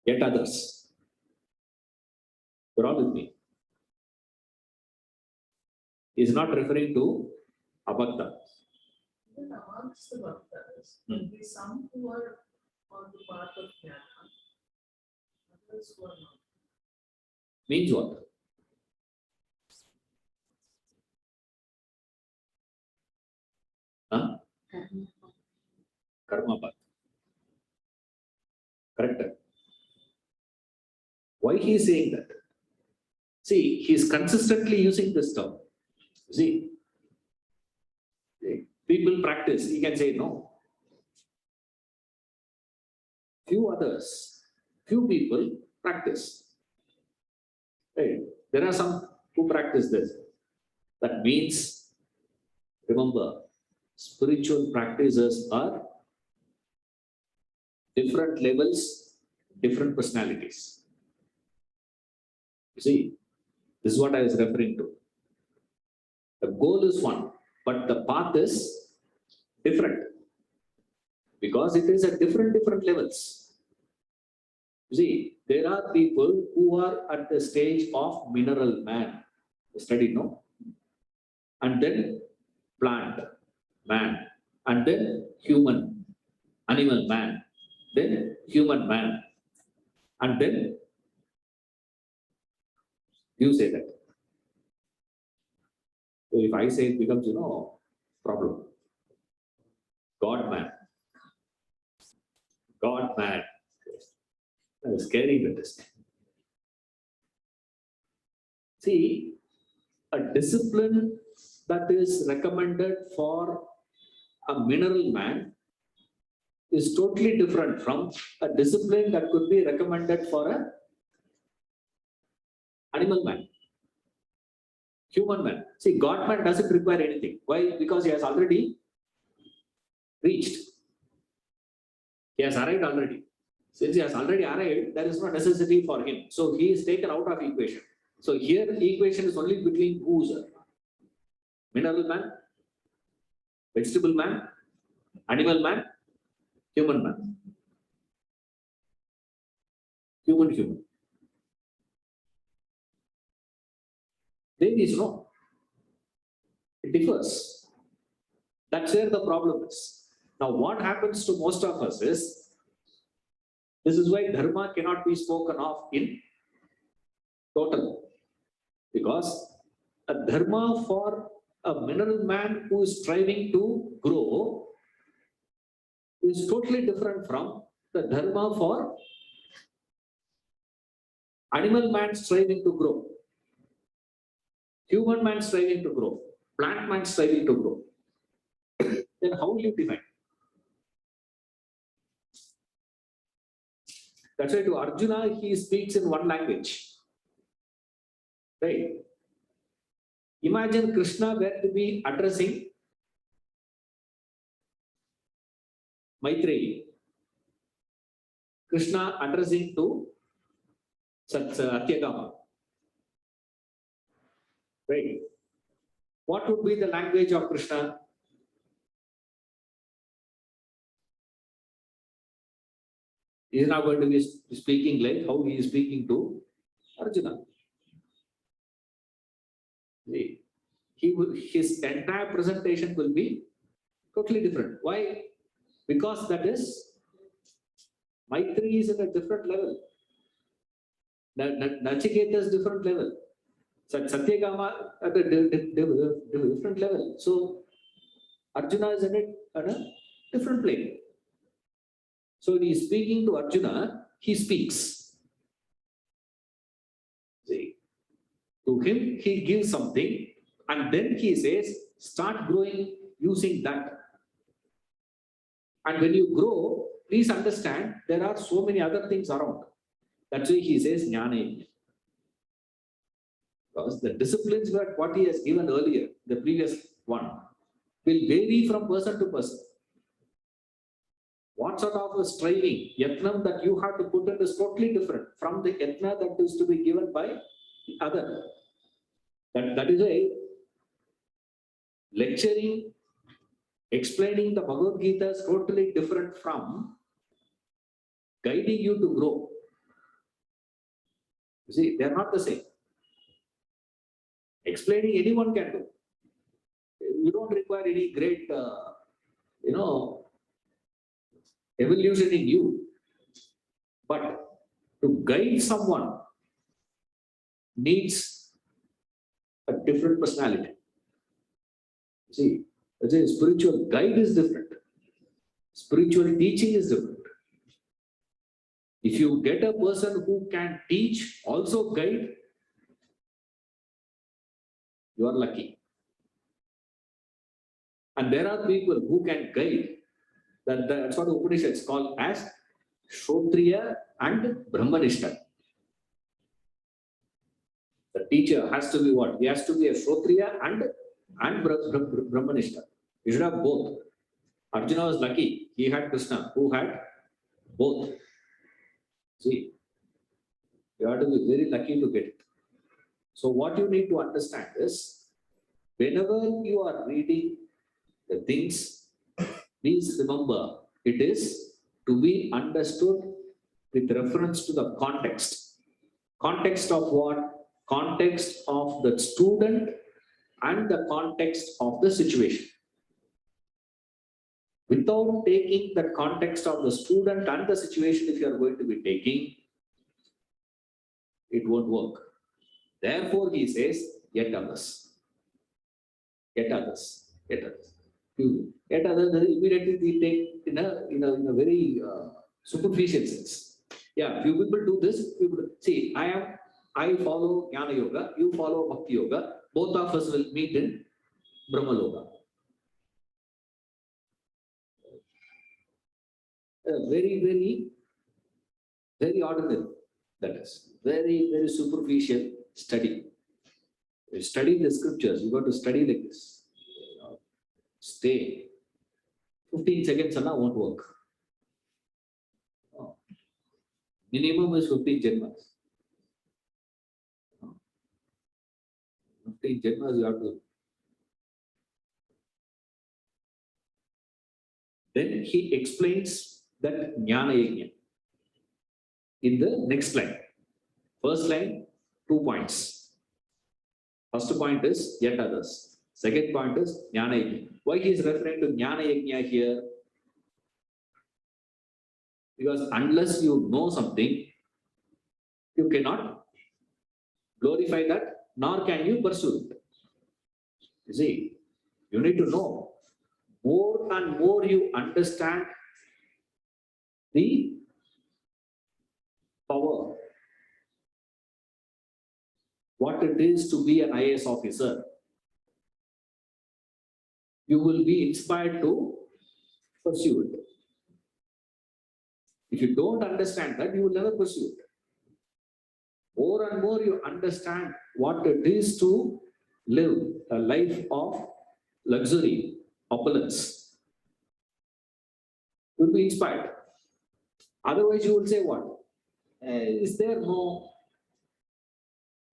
[SPEAKER 1] Yet others. You're all with me. He's not referring to abhakta.
[SPEAKER 4] Even amongst the bhaktas, there will be some who are on the path of jnana, others who are not.
[SPEAKER 1] Means what? Huh? Karma path. Correct. Why he is saying that? See, he is consistently using this term. See, people practice, he can say no. Few others, few people practice. Right? There are some who practice this. That means, remember, spiritual practices are different levels, different personalities. You see, this is what I was referring to. The goal is one, but the path is different because it is at different levels. You see, there are people who are at the stage of mineral man, study, no? And then plant, man, and then human, animal man, then human man, and then you say that. So if I say it becomes, problem. God man. God man. That is scary with this. See, a discipline that is recommended for a mineral man is totally different from a discipline that could be recommended for a animal man, human man. See, God man doesn't require anything. Why? Because he has already reached. He has arrived already. Since he has already arrived, there is no necessity for him. So he is taken out of equation. So here equation is only between who's mineral man, vegetable man, animal man, human man. Human. There is no. It differs. That's where the problem is. Now, what happens to most of us is, this is why dharma cannot be spoken of in total. Because a dharma for a mineral man who is striving to grow is totally different from the dharma for animal man striving to grow, human man striving to grow, plant man striving to grow. Then how will you define? That's why to Arjuna, he speaks in one language. Right? Imagine Krishna were to be addressing Maitreyi. Krishna addressing to Satyagama. Right? What would be the language of Krishna? He is not going to be speaking like how he is speaking to Arjuna. See, his entire presentation will be totally different. Why? Because that is, Maitri is at a different level. Nachiketa is different level. Satyagama at a different level. So Arjuna is at a different plane. So when he is speaking to Arjuna, he speaks. See, to him, he gives something, and then he says, start growing using that. And when you grow, please understand, there are so many other things around. That's why he says, Jnane. Because the disciplines what he has given earlier, the previous one, will vary from person to person. What sort of a striving, yatnam that you have to put in is totally different from the yatna that is to be given by the other. That is why lecturing, explaining the Bhagavad Gita is totally different from guiding you to grow. You see, they are not the same. Explaining anyone can do. You don't require any great, evolution in you. But to guide someone needs a different personality. See, a spiritual guide is different. Spiritual teaching is different. If you get a person who can teach, also guide, you are lucky. And there are people who can guide. That's what the Upanishads call as Shrotriya and Brahmanishta. The teacher has to be what? He has to be a Shrotriya and Brahmanishta. You should have both. Arjuna was lucky. He had Krishna, who had both. See, you have to be very lucky to get it. So what you need to understand is, whenever you are reading the things, please remember, it is to be understood with reference to the context. Context of what? Context of the student and the context of the situation. Without taking the context of the student and the situation, if you are going to be taking, it won't work. Therefore, he says, yet others. Yet others. Yet others. Yet others, immediately we take in a very superficial sense. Yeah, few people do this. People see, I follow Jnana Yoga, you follow Bhakti Yoga. Both of us will meet in Brahma Loka. Very, very, very ordinary. That is very, very superficial study. You study the scriptures, you got to study like this. Stay. 15 seconds won't work. Minimum is 15 janmas. 15 janmas you have to. Then he explains that Jnana Yajna in the next line. First line, 2 points. First point is yet others. Second point is Jnana Yajna. Why he is referring to Jnana Yajna here? Because unless you know something, you cannot glorify that, nor can you pursue it. You see, you need to know. More and more you understand the power, what it is to be an IAS officer, you will be inspired to pursue it. If you don't understand that, you will never pursue it. More and more you understand what it is to live a life of luxury, opulence, you will be inspired. Otherwise, you will say what? Is there no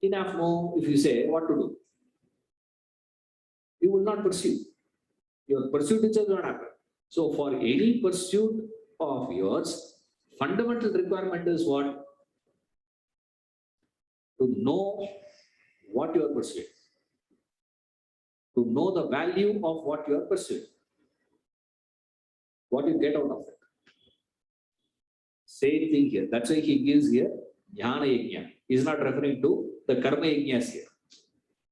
[SPEAKER 1] enough? No, if you say what to do, you will not pursue. Your pursuit itself will not happen. So, for any pursuit of yours, fundamental requirement is what? To know what you are pursuing. To know the value of what you are pursuing. What you get out of it. Same thing here. That's why he gives here Jnana Yajna. He is not referring to the Karma Yajnas here.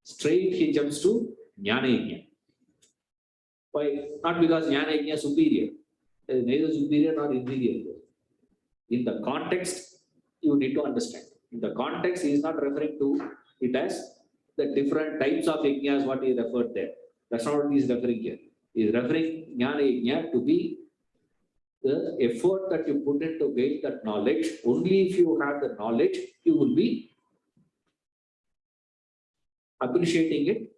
[SPEAKER 1] Straight he jumps to Jnana Yajna. Why? Not because Jnana Yajna is superior. There is neither superior nor inferior. In the context, you need to understand. In the context, he is not referring to it as the different types of yajnas, what he referred there. That's not what he is referring here. He is referring Jnana Yajna to be the effort that you put in to gain that knowledge. Only if you have the knowledge, you will be appreciating it.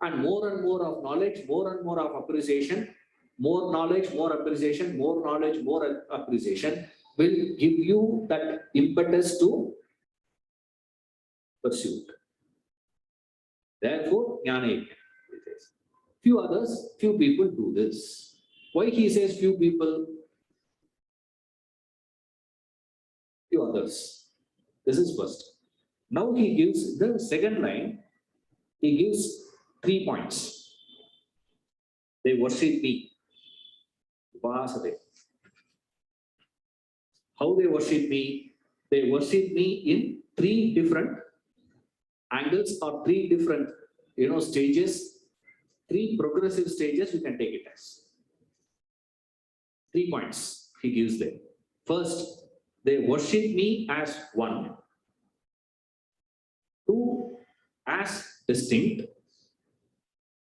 [SPEAKER 1] And more of knowledge, more and more of appreciation, more knowledge, more appreciation, more knowledge, more appreciation will give you that impetus to pursue it. Therefore, Jnana Yajna. Few people do this. Why he says few people? Few others. This is first. Now he gives the second line. He gives 3 points. They worship me. Upasate. How they worship me? They worship me in 3 different angles or 3 different stages, 3 progressive stages you can take it as. 3 points he gives there. First, they worship me as one. 2, as distinct,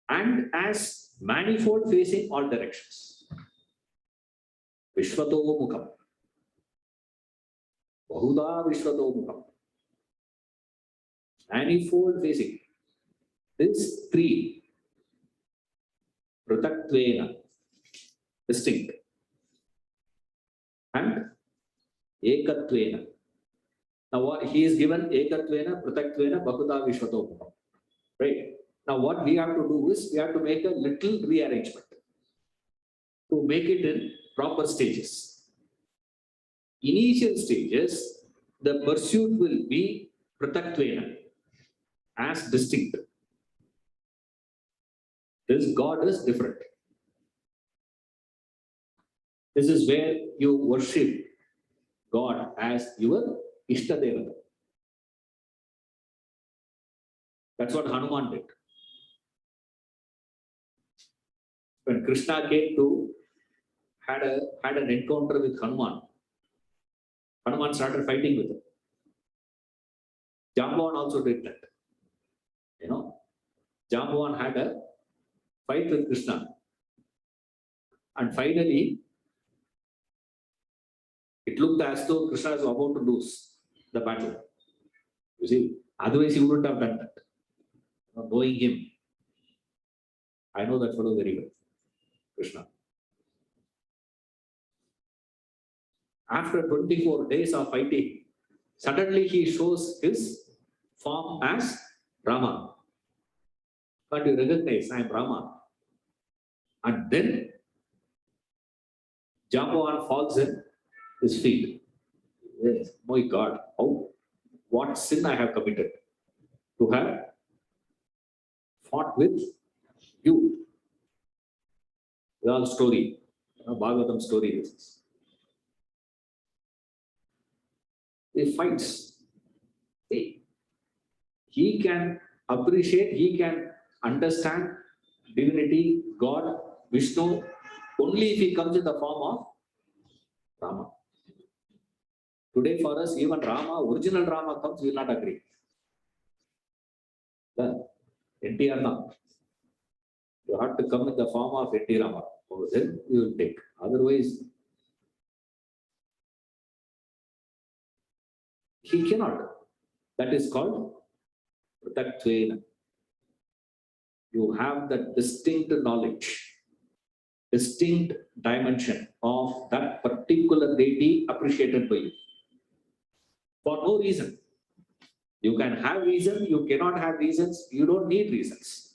[SPEAKER 1] and as manifold facing all directions. Vishwato Mukham. Bahuda Vishwato Mukham. Manifold facing. This three, Pratatvena, distinct, and Ekatvena. Now what he is given, Ekatvena, Pratatvena, Bahuda Vishwatopam. Right? Now what we have to do is, we have to make a little rearrangement to make it in proper stages. Initial stages, the pursuit will be Pratatvena, as distinct. This God is different. This is where you worship God as your Ishtadevata. That's what Hanuman did. When Krishna came to had an encounter with Hanuman, Hanuman started fighting with him. Jambavan also did that. You know, Jambavan had a fight with Krishna. And finally, it looked as though Krishna is about to lose the battle. You see, otherwise he wouldn't have done that. You know, knowing him, I know that fellow very well, Krishna. After 24 days of fighting, suddenly he shows his form as Rama. But you recognize, I am Rama. And then Jambavan falls in his feet. Yes, my God, what sin I have committed to have fought with you. The whole story, Bhagavatam story is this. He fights. See, he can appreciate, he can understand divinity, God, Vishnu, only if he comes in the form of Rama. Today for us, even Rama, original Rama comes, we will not agree. NTR now. You have to come in the form of NT Rama. Then you will take. Otherwise, he cannot. That is called Pratatvena. You have the distinct knowledge, distinct dimension of that particular deity appreciated by you. For no reason. You can have reason, you cannot have reasons, you don't need reasons.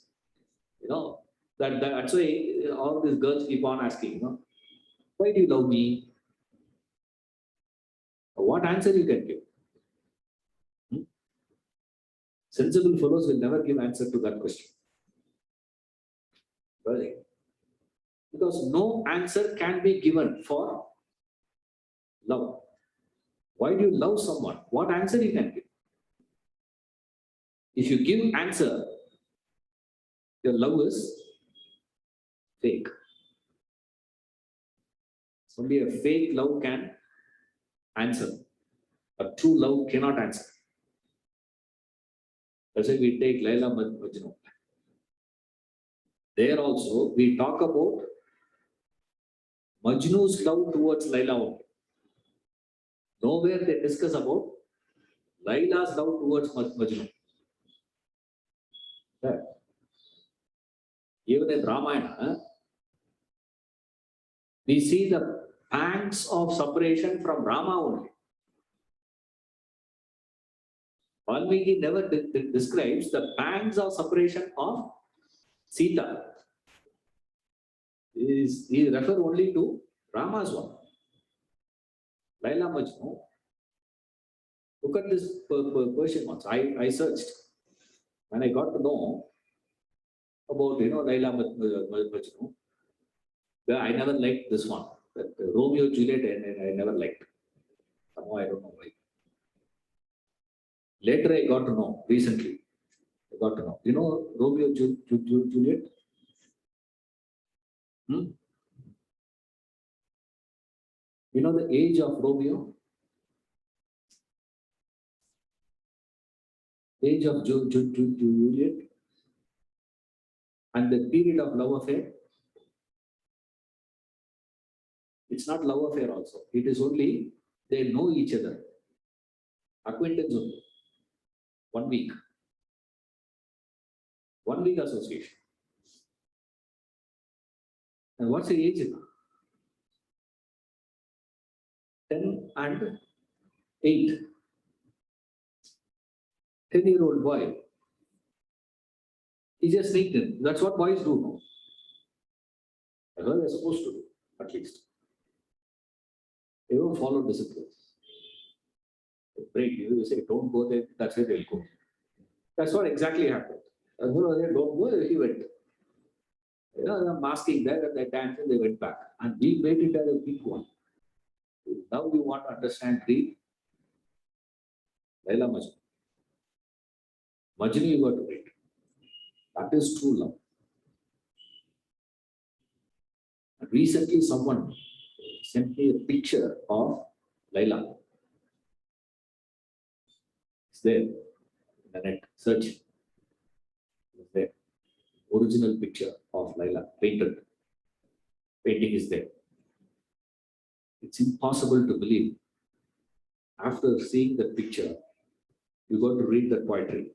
[SPEAKER 1] You know, that's why all these girls keep on asking, why do you love me? What answer you can give? Sensible fellows will never give answer to that question. Really? Because no answer can be given for love. Why do you love someone? What answer you can give? If you give answer, your love is fake. Only a fake love can answer. A true love cannot answer. That's why we take Laila Majnu. There also, we talk about Majnu's love towards Laila only. Nowhere they discuss about Laila's love towards Majnu. Yeah. Even in Ramayana, we see the pangs of separation from Rama only. Valmiki never describes the pangs of separation of Sita. He refers only to Rama's one. Laila Majnu. Look at this Persian ones. I searched and I got to know about Laila Majnu. I never liked this one. That Romeo Juliet I never liked. Somehow I don't know why. Later I got to know, recently. I got to know. You know Romeo Juliet? You know the age of Romeo? Age of Juliet? And the period of love affair? It's not love affair also. It is only they know each other. Acquaintance only. 1 week. 1 week association. And what's the age now? 10 and 8. 10-year-old boy. He just sneaked in. That's what boys do now. That's what they're supposed to do, at least. They don't follow disciplines. They break you, you say, don't go there, that's where they'll go. That's what exactly happened. Don't go, he went. They're masking there and they danced and they went back. And we made it as a big one. Now you want to understand the Laila Majnu. Majnu you got to read. That is true love. And recently someone sent me a picture of Laila. It's there in the net. Search. It's there. Original picture of Laila, painted. Painting is there. It's impossible to believe. After seeing the picture, you got to read the poetry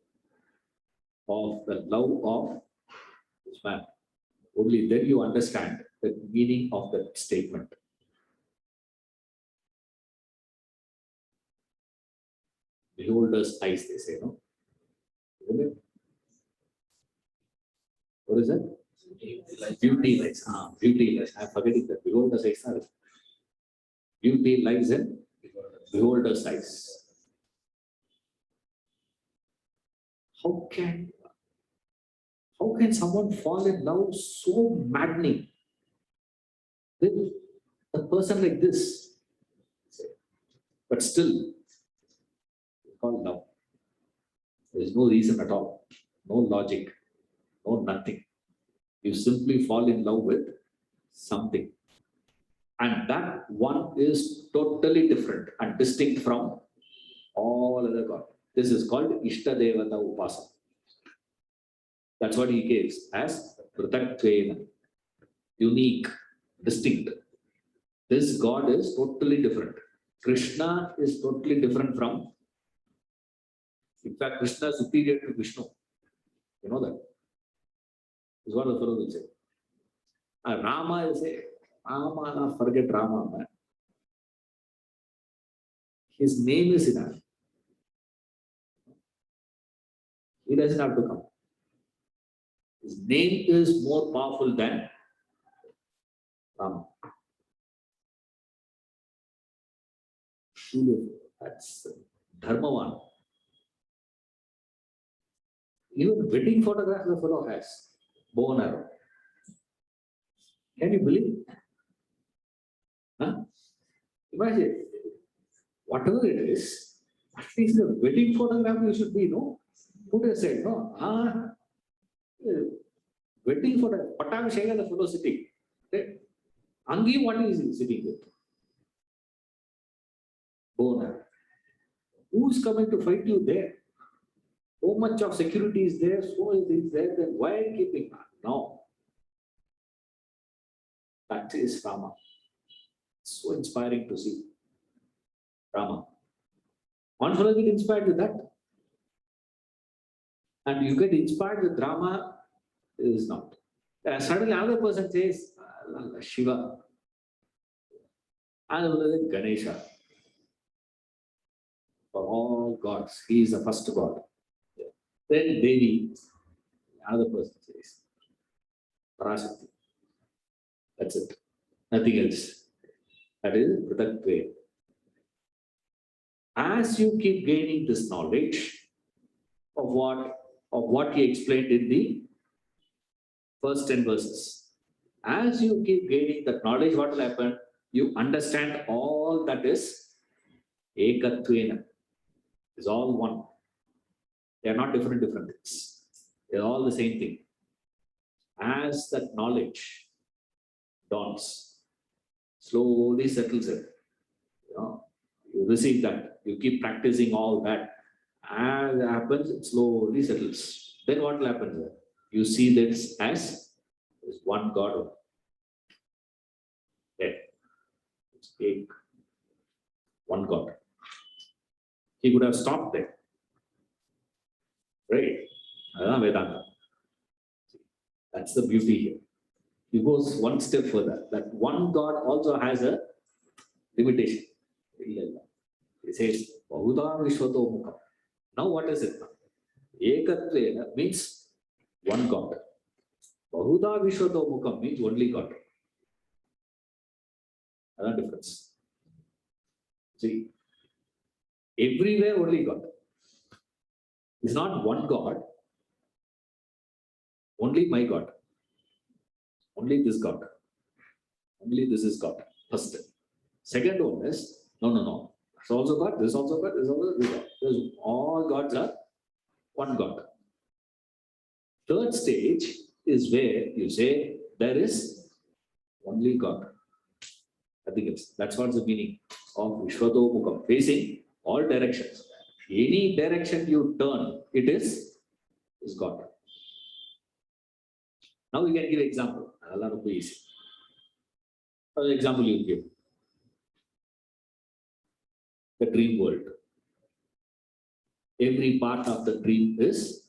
[SPEAKER 1] of the love of this man. Only then you understand the meaning of that statement. Beholder's eyes, they say, no? Isn't it? What is that? Beauty lies. Beauty lies. I'm forgetting that. Beholder's eyes. Beauty lies in beholder's eyes. How can someone fall in love so maddening with a person like this? But still, it's called love. There is no reason at all, no logic, no nothing. You simply fall in love with something. And that one is totally different and distinct from all other gods. This is called Ishtadevata Upasana. That's what he gives as Pritaktveena, unique, distinct. This God is totally different. Krishna is totally different from, in fact, Krishna is superior to Vishnu. You know that? Is what the fellow will say. Rama is a Rama, forget Rama, man. His name is enough. He doesn't have to come. His name is more powerful than Rama. That's Dharmavan. Even wedding photograph the fellow has. Bow and arrow. Can you believe? Huh? Imagine, whatever it is, at least the wedding photograph you should be, no? Put aside, no? Wedding photograph, Pattabhisheka, the fellow sitting. Angi, what is he sitting with? Bow and arrow. Who's coming to fight you there? So much of security is there, so is it there, then why are you keeping that? No. That is Rama. So inspiring to see. Rama. One fellow get inspired with that. And you get inspired with Rama, it is not. Suddenly another person says, Shiva. Another Ganesha. For all gods, he is the first god. Then Devi, another person says, Parashakti. That's it. Nothing else. That is Pritaktve. As you keep gaining this knowledge of what he explained in the first 10 verses, as you keep gaining that knowledge, what will happen? You understand all that is Ekatvena. It's all one. They are not different things. They're all the same thing. As that knowledge dawns, slowly settles in. You receive that. You keep practicing all that. As it happens, it slowly settles. Then what will happen? You see this as one God. There. It's one God. He could have stopped there. Right? Vedanta. That's the beauty here. He goes one step further. That one God also has a limitation. He says, Bahuda Vishwato Mukha. Now what is it? Ekatvena means one God. Bahuda Vishwato Mukha means only God. Another difference. See, everywhere only God. It's not one God, only my God. Only this God. Only this is God. First. Second one is, no. It's also God, this also God, this also this God. All gods are one God. Third stage is where you say there is only God. I think that's what's the meaning of Vishwato Mukham, facing all directions. Any direction you turn, it is God. Now we can give example. Allah easy. For example, you give the dream world. Every part of the dream is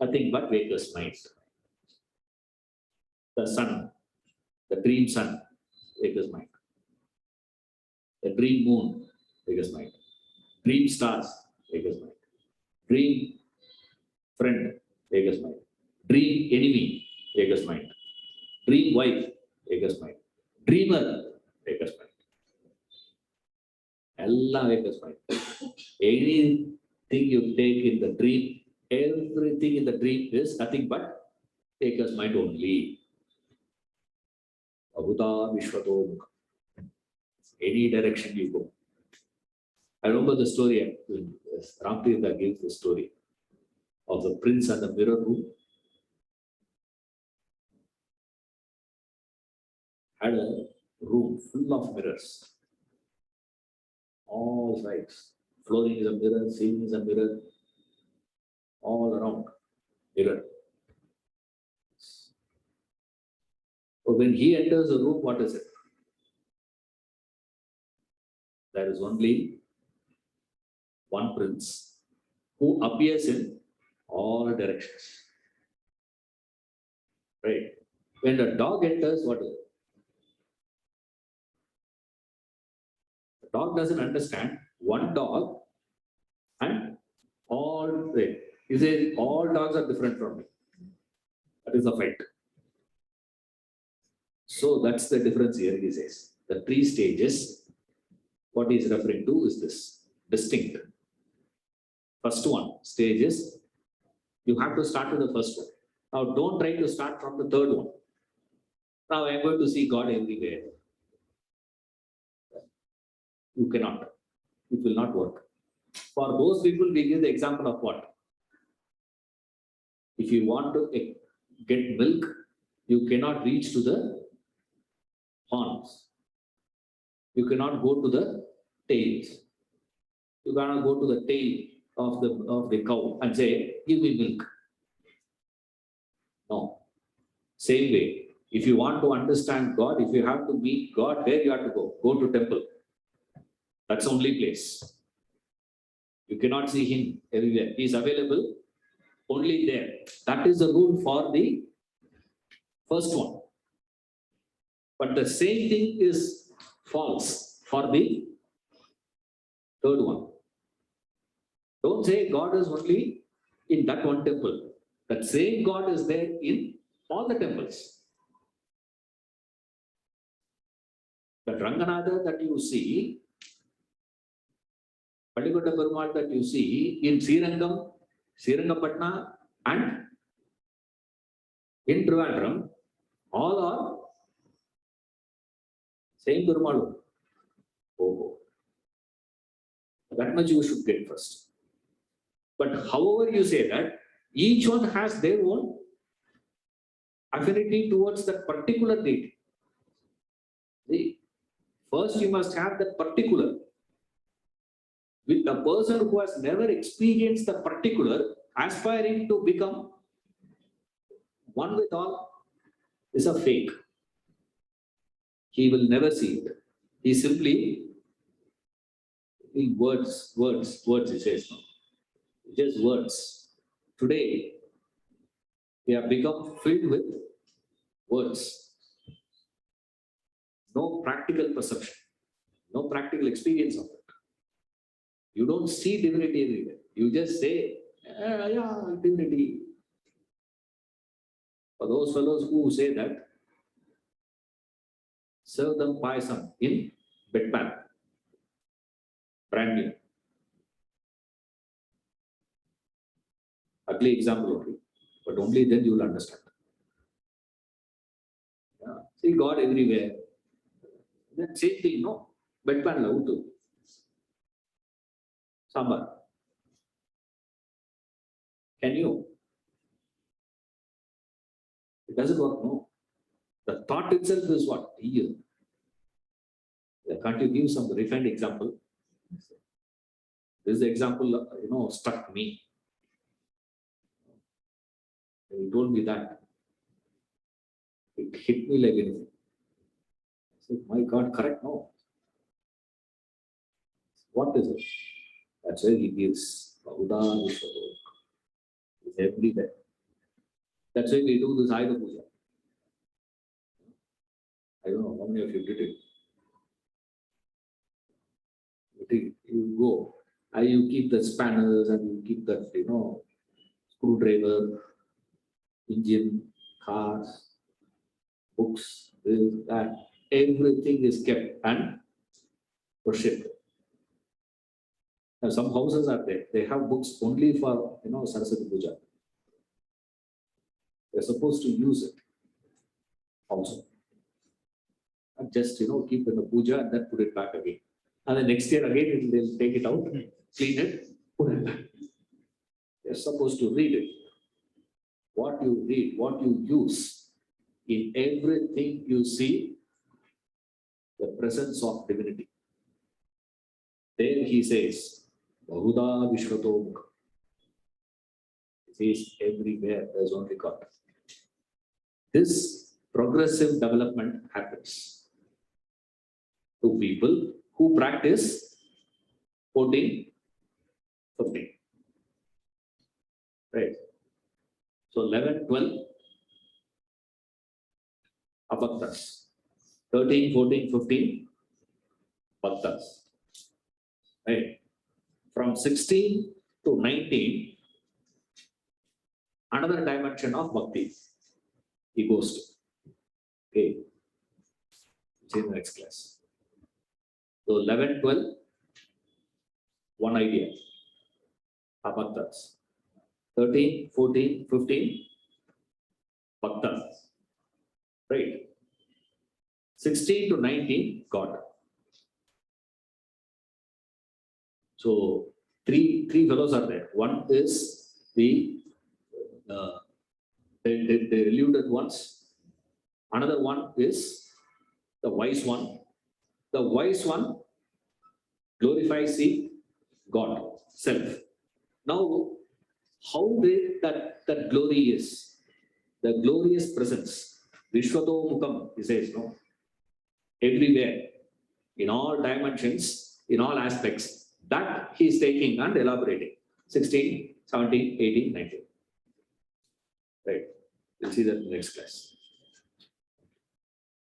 [SPEAKER 1] nothing but Veda's mind. The sun, the dream sun, Veda's mind. The dream moon, Veda's mind. Dream stars, Veda's mind. Dream friend, Veda's mind. Dream enemy, Veda's mind. Dream wife, Veda's mind. Dreamer, Veda's mind. Allah Veda's mind. Anything you take in the dream, everything in the dream is nothing but Veda's mind only. Abhuta Vishwato Mukha. Any direction you go. I remember the story, Ramtirtha gives the story of the prince and the mirror room. Had a room full of mirrors. All sides. Flooring is a mirror, ceiling is a mirror. All around, mirror. So when he enters a room, what is it? There is only one prince who appears in all directions. Right? When the dog enters, what is it? The dog doesn't understand one dog and all, right? He says all dogs are different from me. That is the fight. So that's the difference here, he says. The three stages, what he is referring to is this, distinct. First one, stage is, you have to start with the first one. Now don't try to start from the third one. Now I'm going to see God everywhere. You cannot. It will not work. For those people, we give the example of what? If you want to get milk, you cannot reach to the horns. You cannot go to the tails. You cannot go to the tail of the cow and say, give me milk. No. Same way, if you want to understand God, if you have to meet God, where you have to go? Go to temple. That's the only place. You cannot see him everywhere. He is available only there. That is the rule for the first one. But the same thing is false for the third one. Don't say God is only in that one temple. That same God is there in all the temples. That Ranganatha that you see, Palikotta Perumal that you see in Srirangam, Srirangapatna and in Trivandrum, all are same Perumal. Oh, that much you should get first. But however you say that, each one has their own affinity towards that particular deity. See, first you must have that particular. With the person who has never experienced the particular, aspiring to become one with all is a fake. He will never see it. He simply, in words, he says no. Just words. Today, They have become filled with words. No practical perception, no practical experience of it. You don't see divinity everywhere. You just say, yeah, divinity. For those fellows who say that, serve them payasam in bedpan, brand new. Ugly example only, but only then you will understand. Yeah. See God everywhere. Then same thing, no? Bedpan la utu. Sambar. Can you? It doesn't work, no. The thought itself is what? Evil. Can't you give some refined example? This example, struck me. He told me that. It hit me like anything. I said, my God, correct? No. What is it? That's why he gives Bahuda Vishwadok. It's everywhere. That's why we do this Ayuda Puja. I don't know how many of you did it. You go, you keep the spanners and you keep that, screwdriver, engine, cars, books, this, that, everything is kept and worshipped. Now, some houses are there, they have books only for, Saraswati Puja. They're supposed to use it also. And just, keep in the puja and then put it back again. And the next year again, they'll take it out, clean it, put it back. They're supposed to read it. What you read, what you use, in everything you see the presence of divinity. There he says, Bahuda Vishwato. He says everywhere there's only God. This progressive development happens to people who practice 14, 15. Right. So 11, 12, abhaktas. 13, 14, 15, bhaktas. Right. From 16 to 19, another dimension of bhakti. He goes to. Okay. See in the next class. So 11, 12, one idea. Abhaktas. 13, 14, 15, bhaktas. Right. 16 to 19, God. So three fellows are there. One is the they alluded ones. Another one is the wise one. The wise one glorifies the God, self. Now, how great that glory is, the glorious presence. Vishwato Mukam, he says, no? Everywhere, in all dimensions, in all aspects, that he is taking and elaborating. 16, 17, 18, 19. Right. We'll see that in the next class.